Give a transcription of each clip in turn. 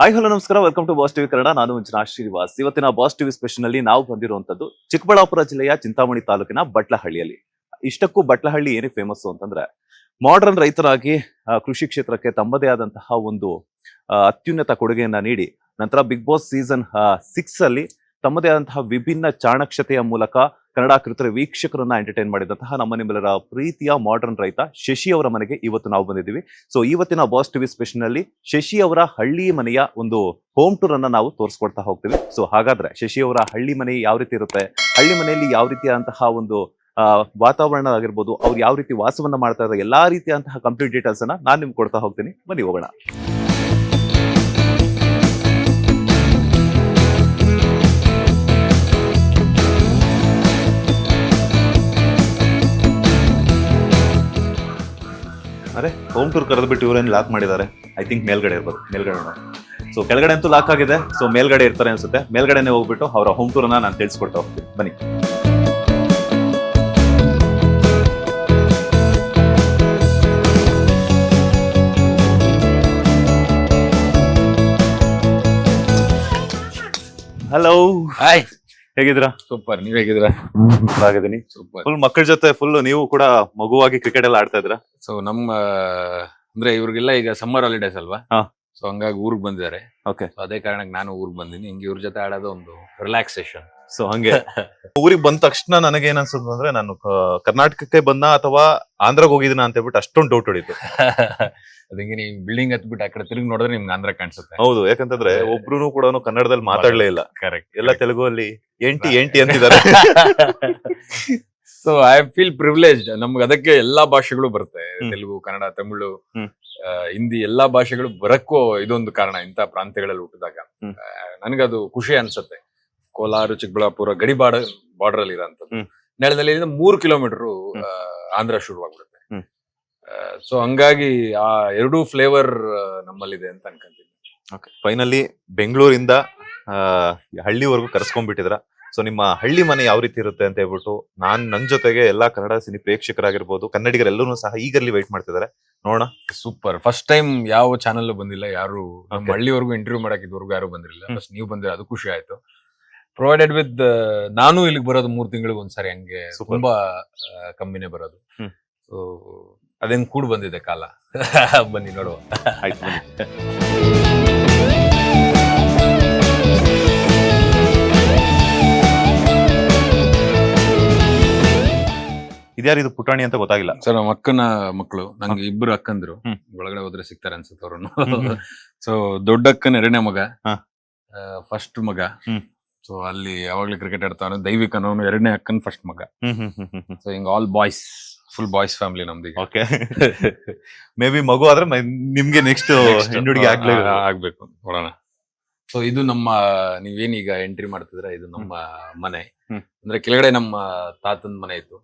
Hi hello ನಮಸ್ಕಾರ, welcome to boss TV Kannada. ನಾನು ಮಂಜುನಾಥ್ ಶ್ರೀನಿವಾಸ್. ಇವತ್ತಿನ ಬಾಸ್ ಟಿವಿ ಸ್ಪೆಷಲ್ ನಲ್ಲಿ ನಾವು ಬಂದಿರುವಂತದ್ದು ಚಿಕ್ಕಬಳ್ಳಾಪುರ ಜಿಲ್ಲೆಯ ಚಿಂತಾಮಣಿ ತಾಲೂಕಿನ ಬಟ್ಲಹಳ್ಳಿಯಲ್ಲಿ. ಇಷ್ಟಕ್ಕೂ ಬಟ್ಲಹಳ್ಳಿ ಏನಕ್ಕೆ ಫೇಮಸ್ ಅಂತಂದ್ರೆ, ಮಾಡರ್ನ್ ರೈತರಾಗಿ ಕೃಷಿ ಕ್ಷೇತ್ರಕ್ಕೆ ತಮ್ಮದೇ ಆದಂತಹ ಒಂದು ಅತ್ಯುನ್ನತ ಕೊಡುಗೆಯನ್ನ ನೀಡಿ ನಂತರ ಬಿಗ್ ಬಾಸ್ ಸೀಸನ್ 6 ಅಲ್ಲಿ ತಮ್ಮದೇ ಆದಂತಹ ವಿಭಿನ್ನ ಚಾಣಕ್ಷತೆಯ ಮೂಲಕ ಕನ್ನಡ ಕೃತರ ವೀಕ್ಷಕರನ್ನ ಎಂಟರ್ಟೈನ್ ಮಾಡಿದಂತಹ ನಮ್ಮ ನಿಮ್ಮೆಲ್ಲರ ಪ್ರೀತಿಯ ಮಾಡರ್ನ್ ರೈತ ಶಶಿ ಅವರ ಮನೆಗೆ ಇವತ್ತು ನಾವು ಬಂದಿದ್ದೀವಿ. ಸೊ ಇವತ್ತಿನ ಬಾಸ್ ಟಿವಿ ಸ್ಪೆಷಲ್ ನಲ್ಲಿ ಶಶಿ ಅವರ ಹಳ್ಳಿ ಮನೆಯ ಒಂದು ಹೋಮ್ ಟೂರ್ ಅನ್ನ ನಾವು ತೋರಿಸ್ಕೊಡ್ತಾ ಹೋಗ್ತೀವಿ. ಸೊ ಹಾಗಾದ್ರೆ ಶಶಿ ಅವರ ಹಳ್ಳಿ ಮನೆ ಯಾವ ರೀತಿ ಇರುತ್ತೆ, ಹಳ್ಳಿ ಮನೆಯಲ್ಲಿ ಯಾವ ರೀತಿಯಾದಂತಹ ಒಂದು ವಾತಾವರಣ ಆಗಿರ್ಬೋದು, ಅವ್ರು ಯಾವ ರೀತಿ ವಾಸವನ್ನ ಮಾಡ್ತಾ ಇದ್ದಾರೆ, ಎಲ್ಲಾ ರೀತಿಯಂತಹ ಕಂಪ್ಲೀಟ್ ಡೀಟೇಲ್ಸ್ ಅನ್ನ ನಾನು ನಿಮ್ಗೆ ಕೊಡ್ತಾ ಹೋಗ್ತೀನಿ. ಬನ್ನಿ ಹೋಗೋಣ. ಅರೆ, ಹೋಮ್ ಟೂರ್ ಕರೆದ್ಬಿಟ್ಟು ಇವರೇನು ಲಾಕ್ ಮಾಡಿದ್ದಾರೆ. ಐ ಥಿಂಕ್ ಮೇಲ್ಗಡೆ ಇರ್ಬೋದು, ಮೇಲ್ಗಡೆ. ಸೊ ಕೆಳಗಡೆ ಅಂತೂ ಲಾಕ್ ಆಗಿದೆ, ಸೊ ಮೇಲ್ಗಡೆ ಇರ್ತಾರೆ ಅನ್ಸುತ್ತೆ. ಮೇಲ್ಗಡೆನೆ ಹೋಗ್ಬಿಟ್ಟು ಅವರ ಹೋಮ್ ಟೂರ್ ಅನ್ನ ನಾನು ತಿಳಿಸ್ಕೊಡ್ತಾ ಹೋಗ್ತೀನಿ. ಬನ್ನಿ. ಹಲೋ, ಹಾಯ್, ಹೇಗಿದ್ದೀರಾ? ಸೂಪರ್. ನೀವ್ ಹೇಗಿದ್ದೀರಾ? ಆಗಿದ್ದೀನಿ. ಸೂಪರ್. ಫುಲ್ ಮಕ್ಕಳ ಜೊತೆ ಫುಲ್ ನೀವು ಕೂಡ ಮಗುವಾಗಿ ಕ್ರಿಕೆಟ್ ಎಲ್ಲ ಆಡ್ತಾ ಇದ್ದೀರಾ? ಸೊ ಅಂದ್ರೆ ಇವ್ರಿಗೆಲ್ಲ ಈಗ ಸಮ್ಮರ್ ಹಾಲಿಡೇಸ್ ಅಲ್ವಾ? ಹಾ. ಸೊ ಹಂಗಾಗಿ ಊರ್ಗ್ ಬಂದಿದ್ದಾರೆ. ಓಕೆ. ಅದೇ ಕಾರಣಕ್ಕೆ ನಾನು ಊರ್ಗ್ ಬಂದಿನಿ. ಹಿಂಗೆ ಇವ್ರ ಜೊತೆ ಆಡೋದು ಒಂದು ರಿಲ್ಯಾಕ್ಸೇಷನ್. ಸೊ ಹಂಗೆ ಊರಿಗೆ ಬಂದ ತಕ್ಷಣ ನನಗೆ ಏನ್ ಅನ್ಸುತ್ತೆ ಅಂದ್ರೆ, ನಾನು ಕರ್ನಾಟಕಕ್ಕೆ ಬಂದ ಅಥವಾ ಆಂಧ್ರಕ್ಕೆ ಹೋಗಿದ್ದೀನ ಅಂತ ಹೇಳ್ಬಿಟ್ಟು ಅಷ್ಟೊಂದು ಡೌಟ್ ಹೊಡಿತು. ಅದಂಗೆ ನೀವು ಬಿಲ್ಡಿಂಗ್ ಹತ್ಬಿಟ್ಟು ಆ ಕಡೆ ತಿರುಗಿ ನೋಡಿದ್ರೆ ನಿಮ್ಗೆ ಆಂಧ್ರ ಕಾಣಿಸುತ್ತೆ. ಹೌದು, ಯಾಕಂತಂದ್ರೆ ಒಬ್ರು ಕೂಡ ಕನ್ನಡದಲ್ಲಿ ಮಾತಾಡ್ಲೇ ಇಲ್ಲ. ಕರೆಕ್ಟ್. ಎಲ್ಲ ತೆಲುಗು ಅಲ್ಲಿ ಎಂಟಿ ಅಂತಿದ್ದಾರೆ. So I feel privileged. ನಮ್ಗೆ ಅದಕ್ಕೆ ಎಲ್ಲಾ ಭಾಷೆಗಳು ಬರುತ್ತೆ. ತೆಲುಗು, ಕನ್ನಡ, ತಮಿಳು, ಹಿಂದಿ ಎಲ್ಲಾ ಭಾಷೆಗಳು ಬರಕ್ಕೂ ಇದೊಂದು ಕಾರಣ. ಇಂಥ ಪ್ರಾಂತ್ಯಗಳಲ್ಲಿ ಹುಟ್ಟಿದಾಗ ನನಗದು ಖುಷಿ ಅನ್ಸುತ್ತೆ. ಕೋಲಾರ, ಚಿಕ್ಕಬಳ್ಳಾಪುರ ಗಡಿ ಬಾರ್ಡರ್ ಅಲ್ಲಿ ಇರೋಂಥದ್ದು. ನೆಲದಲ್ಲಿ 3 ಕಿಲೋಮೀಟರ್ ಆಂಧ್ರ ಶುರುವಾಗ್ಬಿಡುತ್ತೆ. ಸೊ ಹಂಗಾಗಿ ಆ ಎರಡೂ ಫ್ಲೇವರ್ ನಮ್ಮಲ್ಲಿದೆ ಅಂತ ಅನ್ಕೊಂತೀನಿ. ಫೈನಲಿ ಬೆಂಗಳೂರಿಂದ ಹಳ್ಳಿವರೆಗೂ ಕರ್ಸ್ಕೊಂಡ್ಬಿಟ್ಟಿದ್ರ. ಸೊ ನಿಮ್ಮ ಹಳ್ಳಿ ಮನೆ ಯಾವ ರೀತಿ ಇರುತ್ತೆ ಅಂತ ಹೇಳ್ಬಿಟ್ಟು ನನ್ ಜೊತೆಗೆ ಎಲ್ಲಾ ಕನ್ನಡ ಸಿನಿ ಪ್ರೇಕ್ಷಕರಾಗಿರ್ಬೋದು, ಕನ್ನಡಿಗರೆಲ್ಲರೂ ಸಹ ಈಗಲ್ಲಿ ವೇಟ್ ಮಾಡ್ತಿದ್ದಾರೆ. ನೋಡೋಣ. ಸೂಪರ್. ಫಸ್ಟ್ ಟೈಮ್ ಯಾವ ಚಾನಲ್ ಬಂದಿಲ್ಲ ಯಾರು, ನಮ್ಮ ಹಳ್ಳಿವರೆಗೂ ಇಂಟರ್ವ್ಯೂ ಮಾಡಕ್ ಇದುವರೆಗೂ ಯಾರು ಬಂದಿರಲಿಲ್ಲ. ಫಸ್ಟ್ ನೀವು ಬಂದಿರ, ಅದು ಖುಷಿ ಆಯ್ತು. ಪ್ರೊವೈಡೆಡ್ ವಿತ್ ನಾನು ಇಲ್ಲಿಗೆ ಬರೋದು 3 ತಿಂಗಳಿಗೆ ಒಂದ್ಸರಿ, ಹಂಗೆ ತುಂಬಾ ಕಮ್ಮಿನೇ ಬರೋದು. ಸೊ ಅದೇನ್ ಕೂಡ ಬಂದಿದೆ ಕಾಲ. ಬನ್ನಿ ನೋಡುವ. ಆಯ್ತು, ಬನ್ನಿ. ಇದ್ಯಾರಿದು ಪುಟಾಣಿ ಅಂತ ಗೊತ್ತಾಗಿಲ್ಲ ಸರ್. ನಮ್ಮ ಅಕ್ಕನ ಮಕ್ಕಳು. ನಂಗೆ 2 ಅಕ್ಕಂದ್ರು. ಒಳಗಡೆ ಹೋದ್ರೆ ಸಿಗ್ತಾರೆ ಅನ್ಸುತ್ತೆ ಅವ್ರನ್ನು. ಸೊ ದೊಡ್ಡ ಅಕ್ಕನ 2ನೇ ಮಗ, ಫಸ್ಟ್ ಮಗ. ಸೊ ಅಲ್ಲಿ ಯಾವಾಗ್ಲೂ ಕ್ರಿಕೆಟ್ ಆಡ್ತಾವ. ದೈವಿಕ್ ಅನ್ನೋನು 2ನೇ ಅಕ್ಕನ್ ಫಸ್ಟ್ ಮಗ. ಸೊ ಹಿಂಗ all boys, full boys family ನಮ್ದು. ಓಕೆ. ಮೇ ಬಿ ಮಗು ಆದ್ರೆ ನಿಮ್ಗೆ ನೆಕ್ಸ್ಟ್ ಹೆಣ್ಣುಡುಗಿ ಆಗ್ಬೇಕು. ನೋಡೋಣ. ಸೊ ಇದು ನಮ್ಮ, ನೀವೇನೀಗ ಎಂಟ್ರಿ ಮಾಡ್ತಿದ್ರೆ ಇದು ನಮ್ಮ ಮನೆ. ಅಂದ್ರೆ ಕೆಳಗಡೆ ನಮ್ಮ ತಾತನ ಮನೆ ಇತ್ತು.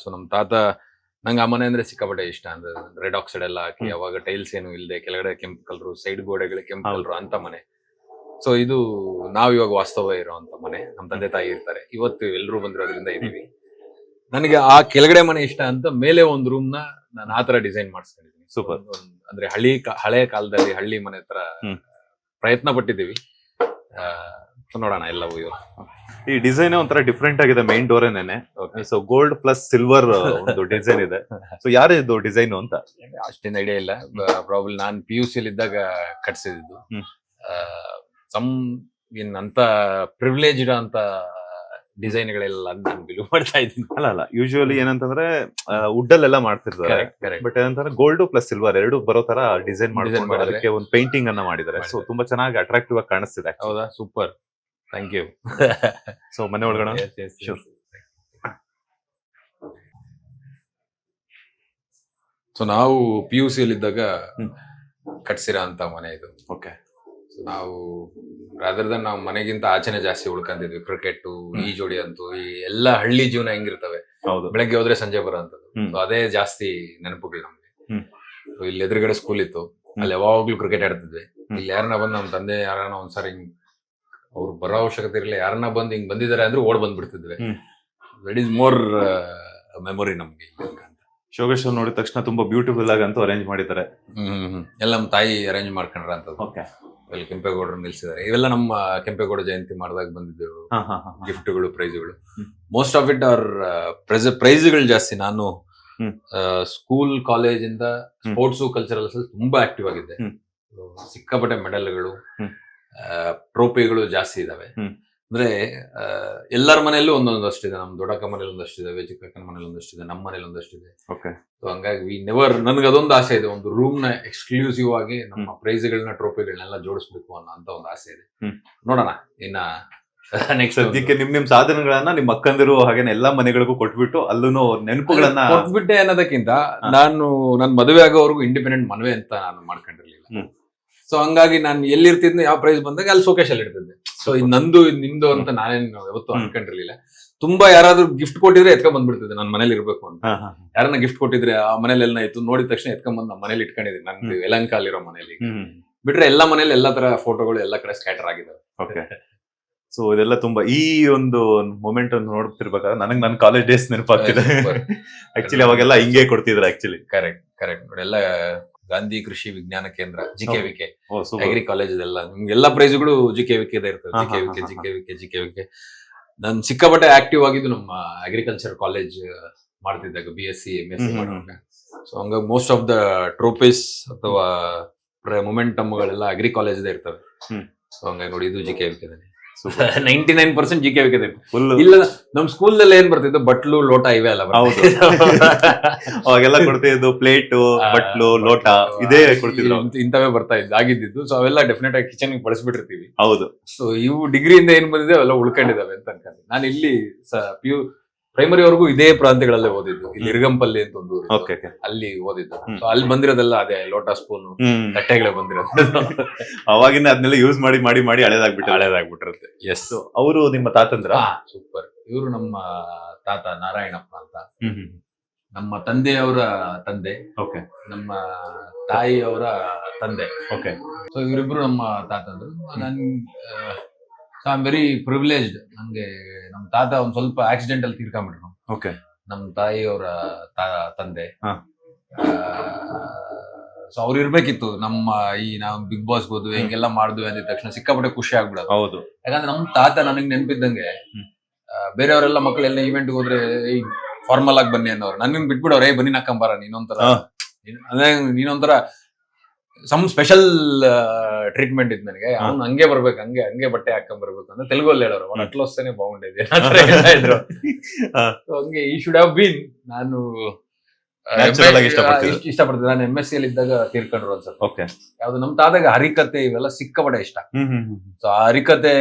ಸೊ ನಮ್ ತಾತ, ನಂಗೆ ಆ ಮನೆ ಅಂದ್ರೆ ಸಿಕ್ಕಾಪಟ್ಟೆ ಇಷ್ಟ. ಅಂದ್ರೆ ರೆಡ್ ಆಕ್ಸೈಡ್ ಎಲ್ಲ ಹಾಕಿ, ಅವಾಗ ಟೈಲ್ಸ್ ಏನು ಇಲ್ಲದೆ, ಕೆಳಗಡೆ ಕೆಂಪು ಕಲರು, ಸೈಡ್ ಗೋಡೆಗಳು ಕೆಂಪು ಕಲರು ಅಂತ ಮನೆ. ಸೊ ಇದು ನಾವ್ ಇವಾಗ ವಾಸ್ತವ ಇರೋಂತ ಮನೆ. ನಮ್ ತಂದೆ ತಾಯಿ ಇರ್ತಾರೆ. ಇವತ್ತು ಎಲ್ರು ಬಂದಿರೋದ್ರಿಂದ ಇದೀವಿ. ನನಗೆ ಆ ಕೆಳಗಡೆ ಮನೆ ಇಷ್ಟ ಅಂತ ಮೇಲೆ ಒಂದು ರೂಮ್ ನ ನಾನು ಆತರ ಡಿಸೈನ್ ಮಾಡಿಸ್ಕೊಂಡಿದ್ದೀನಿ. ಸೂಪರ್. ಅಂದ್ರೆ ಹಳೆ ಕಾಲದಲ್ಲಿ ಹಳ್ಳಿ ಮನೆ ತರ ಪ್ರಯತ್ನ ಪಟ್ಟಿದ್ದೀವಿ. ನೋಡೋಣ ಎಲ್ಲವೂ. ಈ ಡಿಸೈನ್ ಒಂಥರ ಡಿಫ್ರೆಂಟ್ ಆಗಿದೆ. ಮೈನ್ ಡೋರ್ ಏನೇನೆ. ಸೊ ಗೋಲ್ಡ್ ಪ್ಲಸ್ ಸಿಲ್ವರ್ ಒಂದು ಡಿಸೈನ್ ಇದೆ. ಸೊ ಯಾರು ಇದು ಡಿಸೈನ್ ಅಂತ ಅಷ್ಟೇನ್ ಐಡಿಯಾ ಇಲ್ಲ. ಪ್ರಾಬ್ಲಮ್ ನಾನು PUC ಅಲ್ಲಿ ಇದ್ದಾಗ ಕಟ್ಸಿದ್ದು. ಅಂತ ಪ್ರಿವಿಲೇಜ್ ಅಂತ ಡಿಸೈನ್ಗಳೆಲ್ಲ ನಾನು ಬಿಲೀವ್ ಮಾಡ್ತಾ ಇದ್ದೀನಿ. ಅಲ್ಲ ಯೂಶುವಲಿ ಏನಂತಂದ್ರೆ ವುಡ್ ಅಲ್ಲೆಲ್ಲ ಮಾಡ್ತಿರ್ತಾರೆ. ಬಟ್ ಏನಂತಂದ್ರೆ ಗೋಲ್ಡ್ ಪ್ಲಸ್ ಸಿಲ್ವರ್ ಎರಡು ಬರೋ ತರ ಡಿಸೈನ್ ಮಾಡ್ಕೊಂಡು ಅದಕ್ಕೆ ಒಂದು ಪೇಂಟಿಂಗ್ ಅನ್ನ ಮಾಡಿದ್ದಾರೆ. ಸೊ ತುಂಬಾ ಚೆನ್ನಾಗಿ ಅಟ್ರಾಕ್ಟಿವ್ ಆಗಿ ಕಾಣಿಸ್ತಿದೆ. ಹೌದಾ? Super, thank you. ಸೊ ಮನೆ ಒಳಗಡೆ ಸೊ ನಾವು PUC ಅಲ್ಲಿ ಇದ್ದಾಗ ಕಟ್ಸಿರೋ ಅಂತ ಮನೆ ಇದು. ಓಕೆ. ನಾವು ರಾದರ್ ದನ್ ನಾವು ಮನೆಗಿಂತ ಆಚೆನೆ ಜಾಸ್ತಿ ಉಳ್ಕೊಂಡಿದ್ವಿ. ಕ್ರಿಕೆಟ್, ಈ ಜೋಡಿ ಅಂತೂ ಈ ಎಲ್ಲ ಹಳ್ಳಿ ಜೀವನ ಹೆಂಗಿರ್ತವೆ, ಬೆಳಗ್ಗೆ ಹೋದ್ರೆ ಸಂಜೆ ಬರೋಂಥದ್ದು. ಅದೇ ಜಾಸ್ತಿ ನೆನಪುಗಳು ನಮ್ಗೆ. ಇಲ್ಲಿ ಎದುರುಗಡೆ ಸ್ಕೂಲ್ ಇತ್ತು, ಅಲ್ಲಿ ಯಾವಾಗ್ಲೂ ಕ್ರಿಕೆಟ್ ಆಡ್ತಿದ್ವಿ. ಇಲ್ಲಿ ಯಾರನ್ನ ಬಂದ್ ನಮ್ ತಂದೆ ಯಾರನ್ನ ಒಂದ್ಸಾರಿ ಹಿಂಗ್ ಅವ್ರು ಬರೋ ಅವಶ್ಯಕತೆ ಇರಲಿಲ್ಲ, ಯಾರನ್ನ ಬಂದ್ ಹಿಂಗ್ ಬಂದಿದ್ದಾರೆ ಅಂದ್ರೆ ಓಡ್ ಬಂದ್ಬಿಡ್ತಿದ್ವಿ. ದಟ್ ಈಸ್ ಮೋರ್ ಮೆಮೊರಿ ನಮ್ಗೆ. ಶೋಗೇಶ್ವರ್ ನೋಡಿದ ತಕ್ಷಣ ತುಂಬಾ ಬ್ಯೂಟಿಫುಲ್ ಆಗಿ ಅಂತೂ ಅರೇಂಜ್ ಮಾಡಿದ್ದಾರೆ. ಎಲ್ಲ ನಮ್ ತಾಯಿ ಅರೇಂಜ್ ಮಾಡ್ಕೊಂಡ್ರ ಅಂತ. ಓಕೆ. ಅಲ್ಲಿ ಕೆಂಪೇಗೌಡರು ನಿಲ್ಸಿದ್ದಾರೆ. ಇವೆಲ್ಲ ನಮ್ಮ ಕೆಂಪೇಗೌಡ ಜಯಂತಿ ಮಾಡಿದಾಗ ಬಂದಿದ್ದು ಗಿಫ್ಟ್ಗಳು, ಪ್ರೈಸ್ಗಳು. ಮೋಸ್ಟ್ ಆಫ್ ಇಟ್ ಆರ್ ಪ್ರೈಸ್ಗಳು ಜಾಸ್ತಿ. ನಾನು ಸ್ಕೂಲ್ ಕಾಲೇಜ್ ಇಂದ ಸ್ಪೋರ್ಟ್ಸ್ ಕಲ್ಚರಲ್ಸ್ ತುಂಬಾ ಆಕ್ಟಿವ್ ಆಗಿದ್ದೆ. ಸಿಕ್ಕಾಪಟ್ಟೆ ಮೆಡಲ್ಗಳು, ಟ್ರೋಫಿಗಳು ಜಾಸ್ತಿ ಇದಾವೆ. ಅಂದ್ರೆ ಎಲ್ಲರ ಮನೆಯಲ್ಲೂ ಒಂದೊಂದಷ್ಟಿದೆ. ನಮ್ ದೊಡ್ಡಕ್ಕ ಮನೇಲಿ ಒಂದಷ್ಟಿದೆ, ಚಿಕ್ಕಕ್ಕನ ಮನೇಲಿ ಒಂದಷ್ಟಿದೆ, ನಮ್ಮ ಮನೇಲಿ ಒಂದಷ್ಟಿದೆ. ಹಂಗಾಗಿ ನನ್ಗೆ ಅದೊಂದು ಆಸೆ ಇದೆ, ಒಂದು ರೂಮ್ ನ ಎಕ್ಸ್ಕ್ಲೂಸಿವ್ ಆಗಿ ನಮ್ಮ ಪ್ರೈಸ್ಗಳನ್ನ, ಟ್ರೋಫಿಗಳನ್ನೆಲ್ಲ ಜೋಡಿಸ್ಬೇಕು ಅನ್ನೋ ಒಂದು ಆಸೆ ಇದೆ. ನೋಡೋಣ ಇನ್ನ ನೆಕ್ಸ್ಟ್. ಸದ್ಯಕ್ಕೆ ನಿಮ್ ಸಾಧನೆಗಳನ್ನ ನಿಮ್ ಅಕ್ಕಂದಿರು ಹಾಗೇನೆ ಎಲ್ಲಾ ಮನೆಗಳಿಗೂ ಕೊಟ್ಬಿಟ್ಟು ಅಲ್ಲೂ ನೆನಪುಗಳನ್ನ ಕೊಟ್ಬಿಟ್ಟೆ ಅನ್ನೋದಕ್ಕಿಂತ ನನ್ ಮದುವೆ ಆಗೋವರೆಗೂ ಇಂಡಿಪೆಂಡೆಂಟ್ ಮದುವೆ ಅಂತ ನಾನು ಮಾಡ್ಕೊಂಡಿರ್ಲಿಲ್ಲ. ಸೊ ಹಂಗಾಗಿ ನಾನು ಎಲ್ಲಿರ್ತಿದ್ದೆ, ಯಾವ ಪ್ರೈಸ್ ಬಂದಾಗ ಅಲ್ಲಿ ಶೋಕೇಶ್ ಅಲ್ಲಿ ಇರ್ತಿದ್ದೆ. ಸೊ ಇದು ನಂದು, ಇದು ನಿಂದು ಅಂತ ನಾನೇನು ಯಾವತ್ತೂ ಅನ್ಕೊಂಡಿರ್ಲಿಲ್ಲ. ತುಂಬಾ ಯಾರಾದ್ರೂ ಗಿಫ್ಟ್ ಕೊಟ್ಟಿದ್ರೆ ಎತ್ಕೊಂಡ್ ಬಂದ್ಬಿಡ್ತಿದ್ದೆ, ನನ್ನ ಮನೇಲಿ ಇರ್ಬೇಕು ಅಂತ. ಯಾರನ್ನ ಗಿಫ್ಟ್ ಕೊಟ್ಟಿದ್ರೆ ಆ ಮನೇಲಿ ಎಲ್ಲ ಇತ್ತು, ನೋಡಿದ ತಕ್ಷಣ ಎತ್ಕೊಂಡ್ ಬಂದು ನಮ್ಮ ಮನೇಲಿ ಇಟ್ಕೊಂಡಿದ್ದೀನಿ. ನಂದು ಯಲಹಂಕ ಇರೋ ಮನೇಲಿ ಬಿಟ್ರೆ ಎಲ್ಲಾ ಮನೇಲಿ ಎಲ್ಲಾ ತರ ಫೋಟೋಗಳು ಎಲ್ಲಾ ಕಡೆ ಸ್ಕ್ಯಾಟರ್ ಆಗಿದಾವೆ. ಸೊ ಇದೆಲ್ಲ ತುಂಬಾ ಈ ಒಂದು ಮೊಮೆಂಟ್ ಅನ್ನು ನೋಡ್ತಿರ್ಬೇಕಾದ್ರೆ ನನಗೆ ನನ್ನ ಕಾಲೇಜ್ ಡೇಸ್ ನೆನಪಾಗ್ತಿದೆ. ಆಕ್ಚುಲಿ ಅವಾಗೆಲ್ಲ ಹಿಂಗೆ ಕೊಡ್ತಿದ್ರು. ಆಕ್ಚುಲಿ ಕರೆಕ್ಟ್ ನೋಡಿ, ಎಲ್ಲ ಗಾಂಧಿ ಕೃಷಿ ವಿಜ್ಞಾನ ಕೇಂದ್ರ, JKVK ಅಗ್ರಿ ಕಾಲೇಜ್ ಎಲ್ಲ ನಿಮ್ಗೆಲ್ಲಾ ಪ್ರೈಸ್ಗಳು JKVK ಇರ್ತವೆ. JKVK ನಾನ್ ಸಿಕ್ಕಾಪಟ್ಟೆ ಆಕ್ಟಿವ್ ಆಗಿದ್ದು ನಮ್ಮ ಅಗ್ರಿಕಲ್ಚರ್ ಕಾಲೇಜ್ ಮಾಡ್ತಿದ್ದಾಗ, BSc MSc ಮಾಡುವಾಗ. ಸೊ ಹಂಗಾಗಿ ಮೋಸ್ಟ್ ಆಫ್ ದ ಟ್ರೋಫೀಸ್ ಅಥವಾ ಮೊಮೆಂಟಮ್ಗಳೆಲ್ಲ ಅಗ್ರಿ ಕಾಲೇಜ್ ಇರ್ತವೆ. ಸೊ ಹಂಗಾಗಿ ನೋಡಿ, ಇದು JKVK 99% JKVK ಇಲ್ಲ. ನಮ್ ಸ್ಕೂಲ್ ನಲ್ಲಿ ಏನ್ ಬರ್ತಿದ್ದು, ಬಟ್ಲು, ಲೋಟ ಇವೆ ಅಲ್ಲ. ಅವಾಗೆಲ್ಲ ಕೊಡ್ತಿದ್ದು ಪ್ಲೇಟ್, ಬಟ್ಲು, ಲೋಟ ಇದೇ ಕೊಡ್ತಿದ್ರು, ಇಂಥವೇ ಬರ್ತಾ ಆಗಿದ್ದು. ಸೊ ಅವೆಲ್ಲ ಡೆಫಿನೆಟ್ ಆಗಿ ಕಿಚನ್ ಬಳಸ್ಬಿಟ್ಟಿರ್ತೀವಿ. ಹೌದು. ಸೊ ಇವು ಡಿಗ್ರಿಯಿಂದ ಏನ್ ಬಂದಿದೆ ಅವೆಲ್ಲ ಉಳ್ಕೊಂಡಿದಾವೆ ಅಂತ ಅನ್ಕೊಂಡೆ. ನಾನು ಇಲ್ಲಿ ಪ್ರೈಮರಿವರೆಗೂ ಇದೇ ಪ್ರಾಂತ್ಯಗಳಲ್ಲೇ ಓದಿದ್ದು. ಇಲ್ಲಿ ಇರ್ಗಂಪಲ್ಲಿ ಅಂತ ಒಂದು ಅಲ್ಲಿ ಓದಿದ್ದು. ಸೊ ಅಲ್ಲಿ ಬಂದಿರೋದೆಲ್ಲ ಅದೇ ಲೋಟ, ಸ್ಪೂನ್, ತಟ್ಟೆಗಳೇ ಬಂದಿರೋದು. ಅವಾಗಿನ ಅದನ್ನೆಲ್ಲ ಯೂಸ್ ಮಾಡಿ ಮಾಡಿ ಮಾಡಿ ಹಳೇದಾಗ್ಬಿಟ್ಟಿರುತ್ತೆ. ಎಸ್. ಅವರು ನಿಮ್ಮ ತಾತಂದ್ರ? ಸೂಪರ್. ಇವರು ನಮ್ಮ ತಾತ ನಾರಾಯಣಪ್ಪ ಅಂತ, ನಮ್ಮ ತಂದೆಯವರ ತಂದೆ, ನಮ್ಮ ತಾಯಿಯವರ ತಂದೆ. ಸೊ ಇವರಿಬ್ರು ನಮ್ಮ ತಾತಂದ್ರು. I am very privileged. ನಂಗೆ ನಮ್ ತಾತ ಒಂದ್ ಸ್ವಲ್ಪ ಆಕ್ಸಿಡೆಂಟಲ್ ತೀರ್ಕೊಂಡ್ಬಿಟ್ರು. ನಮ್ ತಾಯಿಯವರ ತಂದೆ. ಸೊ ಅವ್ರು ಇರ್ಬೇಕಿತ್ತು. ನಮ್ಮ ನಾವು ಬಿಗ್ ಬಾಸ್ ಹೋದ್ವಿ, ಹಿಂಗೆಲ್ಲ ಮಾಡಿದ್ವಿ ಅಂದಿದ ತಕ್ಷಣ ಸಿಕ್ಕಾಪಟ್ಟೆ ಖುಷಿ ಆಗ್ಬಿಡೋದು. ಹೌದು. ಯಾಕಂದ್ರೆ ನಮ್ ತಾತ ನನಗ್ ನೆನ್ಪಿದ್ದಂಗೆ ಬೇರೆಯವರೆಲ್ಲ ಮಕ್ಕಳೆಲ್ಲ ಇವೆಂಟ್ ಹೋದ್ರೆ ಫಾರ್ಮಲ್ ಆಗಿ ಬನ್ನಿ ಅನ್ನೋರು. ನನ್ಗೆ ಬಿಟ್ಬಿಡೋರೆ, ಬನ್ನಿ ನಾಕಂಬಾರ, ನೀನೊಂಥರ ಸಮ್ ಸ್ಪೆಷಲ್ ಟ್ರೀಟ್ಮೆಂಟ್ ಇತ್ತು ನನಗೆ. ಅವ್ನು ಹಂಗೆ ಬರ್ಬೇಕು, ಹಂಗೆ ಬಟ್ಟೆ ಹಾಕೊಂಡ್ ಬರ್ಬೇಕು ಅಂತ ತೆಲುಗಲ್ಲಿ ಹೇಳೋರು. ಅವ್ನು ಅಟ್ಲೋಸ್ತೇನೆ ಬಾಗುಂಡಿದ್ದೆ ಇದ್ರು. ಹಂಗೆ ಈ ಶುಡ್ ಹ್ಯಾವ್ ಬೀನ್. ನಾನು ಇಷ್ಟಪಡ್ತಿದ್ದೆ. ನಾನು MSc ಅಲ್ಲಿ ಇದ್ದಾಗ ತೀರ್ಕೊಂಡ್ರು ಅನ್ಸುತ್ತೆ. ಯಾವ್ದು ನಮ್ ತಾದಾಗ ಹರಿಕತೆ ಇವೆಲ್ಲ ಸಿಕ್ಕಾಪಟ್ಟೆ ಇಷ್ಟ. ಸೊ ಆ ಹರಿಕತೆ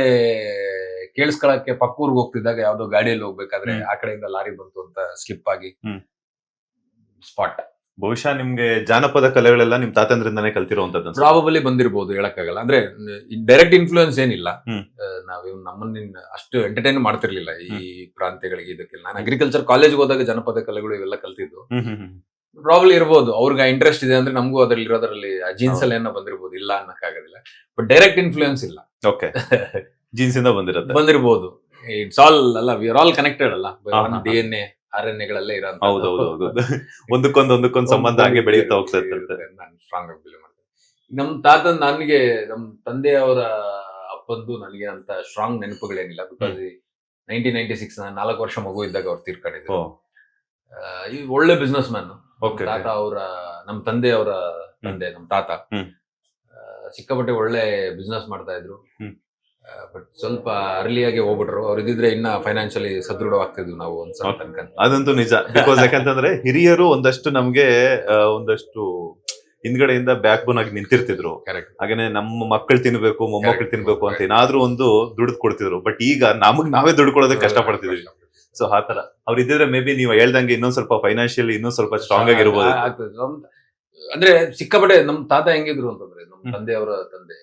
ಕೇಳಿಸ್ಕೊಳಕ್ಕೆ ಪಕ್ಕೂರ್ಗ್ ಹೋಗ್ತಿದ್ದಾಗ ಯಾವ್ದೋ ಗಾಡಿಯಲ್ಲಿ ಹೋಗ್ಬೇಕಾದ್ರೆ ಆ ಕಡೆಯಿಂದ ಲಾರಿ ಬಂತು ಅಂತ ಸ್ಲಿಪ್ ಆಗಿ ಸ್ಪಾಟ್. ಬಹುಶಃ ನಿಮ್ಗೆ ಜಾನಪದ ಕಲೆಗಳೆಲ್ಲ ನಿಮ್ ತಾತಂದ್ರಿಂದಾನೇ ಕಲ್ತಿರುವಂತದ್ದು. ಪ್ರಾಬಬಲಿ ಬಂದಿರಬಹುದು, ಹೇಳಕ್ಕಾಗಲ್ಲ. ಅಂದ್ರೆ ಡೈರೆಕ್ಟ್ ಇನ್ಫ್ಲೂಯೆನ್ಸ್ ಏನಿಲ್ಲ. ನಾವ್ ನಮ್ಮನ್ನ ಅಷ್ಟು ಎಂಟರ್ಟೈನ್ ಮಾಡ್ತಿರ್ಲಿಲ್ಲ ಈ ಪ್ರಾಂತ್ಯಗಳಿಗೆ, ಇದಕ್ಕೆಲ್ಲ. ನಾನು ಅಗ್ರಿಕಲ್ಚರ್ ಕಾಲೇಜ್ ಹೋದಾಗ ಜನಪದ ಕಲೆಗಳು ಇವೆಲ್ಲ ಕಲ್ತಿದ್ದು. ಪ್ರಾಬಲಿ ಇರ್ಬೋದು, ಅವ್ರಿಗೆ ಇಂಟ್ರೆಸ್ಟ್ ಇದೆ ಅಂದ್ರೆ ನಮಗೂ ಅದ್ರಲ್ಲಿ ಇರೋದ್ರಲ್ಲಿ ಜೀನ್ಸ್ ಅಲ್ಲಿ ಏನೋ ಬಂದಿರ್ಬೋದು, ಇಲ್ಲ ಅನ್ನಕ್ಕಾಗೋದಿಲ್ಲ. ಬಟ್ ಡೈರೆಕ್ಟ್ ಇನ್ಫ್ಲೂಯೆನ್ಸ್ ಇಲ್ಲ. ಜೀನ್ಸ್ ಇಂದ ಬಂದಿರಬಹುದು. ಇಟ್ಸ್ ಆಲ್ ಅಲ್ಲ, ವಿ ಆರ್ ಆಲ್ ಕನೆಕ್ಟೆಡ್ ಅಲ್ಲ, DNA RNAಗಳಲ್ಲೇ ಇರೋ. ಒಂದಕ್ಕೊಂದು ಸಂಬಂಧ ಹಾಗೆ ಬೆಳೆಯುತ್ತಾ ಹೋಗ್ತದೆ. ನಾನು ಸ್ಟ್ರಾಂಗ್ ಆಗಿ ಬಿಲೀವ್ ಮಾಡ್ತೇನೆ. ನಮ್ ತಾತ, ನನಗೆ ನಮ್ ತಂದೆಯವರ ಅಪ್ಪಂದು ನನಗೆ ಅಂತ ಸ್ಟ್ರಾಂಗ್ ನೆನಪುಗಳೇನಿಲ್ಲ. ಬಿಕಾಸ್ 1996 ನಾನು 4 ವರ್ಷ ಮಗು ಇದ್ದಾಗ ಅವ್ರು ತೀರ್ಕೊಂಡಿದ್ರು. ಈ ಒಳ್ಳೆ ಬಿಸ್ನೆಸ್ ಮ್ಯಾನ್ ತಾತ. ನಮ್ ತಂದೆಯವರ ತಂದೆ, ನಮ್ ತಾತ ಸಿಕ್ಕಾಪಟ್ಟೆ ಒಳ್ಳೆ ಬಿಸ್ನೆಸ್ ಮಾಡ್ತಾ ಇದ್ರು. ಬಟ್ ಸ್ವಲ್ಪ ಅರ್ಲಿಯಾಗಿ ಹೋಗ್ಬಿಟ್ರು. ಅವ್ರು ಇದ್ದಿದ್ರೆ ಇನ್ನ ಫೈನಾನ್ಷಿಯಲಿ ಸದೃಢವಾಗ್ತಿದ್ವಿ ನಾವು ಒಂದ್ಸಲ ತನಕ. ಅದಂತೂ ನಿಜ. ಬಿಕಾಸ್ ಯಾಕಂತಂದ್ರೆ ಹಿರಿಯರು ಒಂದಷ್ಟು ಹಿಂದ್ಗಡೆಯಿಂದ ಬ್ಯಾಕ್ ಬೋನ್ ಆಗಿ ನಿಂತಿರ್ತಿದ್ರು. ಹಾಗೇನೆ ನಮ್ಮ ಮಕ್ಕಳು ತಿನ್ಬೇಕು, ಮೊಮ್ಮಕ್ಕಳು ತಿನ್ಬೇಕು ಅಂತ ಏನಾದ್ರೂ ಒಂದು ದುಡ್ದು ಕೊಡ್ತಿದ್ರು. ಬಟ್ ಈಗ ನಾವೇ ದುಡ್ಡು ಕೊಡೋದಕ್ಕೆ ಕಷ್ಟ ಪಡ್ತಿದ್ವಿ. ಸೊ ಆತರ ಅವ್ರು ಇದ್ದಿದ್ರೆ ಮೇ ಬಿ ನೀವು ಹೇಳ್ದಂಗೆ ಇನ್ನೊಂದ್ ಸ್ವಲ್ಪ ಫೈನಾನ್ಷಿಯಲಿ ಇನ್ನೊಂದ್ ಸ್ವಲ್ಪ ಸ್ಟ್ರಾಂಗ್ ಆಗಿರ್ಬೋದು. ಅಂದ್ರೆ ಸಿಕ್ಕಾಪಟ್ಟೆ ನಮ್ ತಾತ ಹೆಂಗಿದ್ರು ಅಂತಂದ್ರೆ, ನಮ್ ತಂದೆಯವರ ತಂದೆ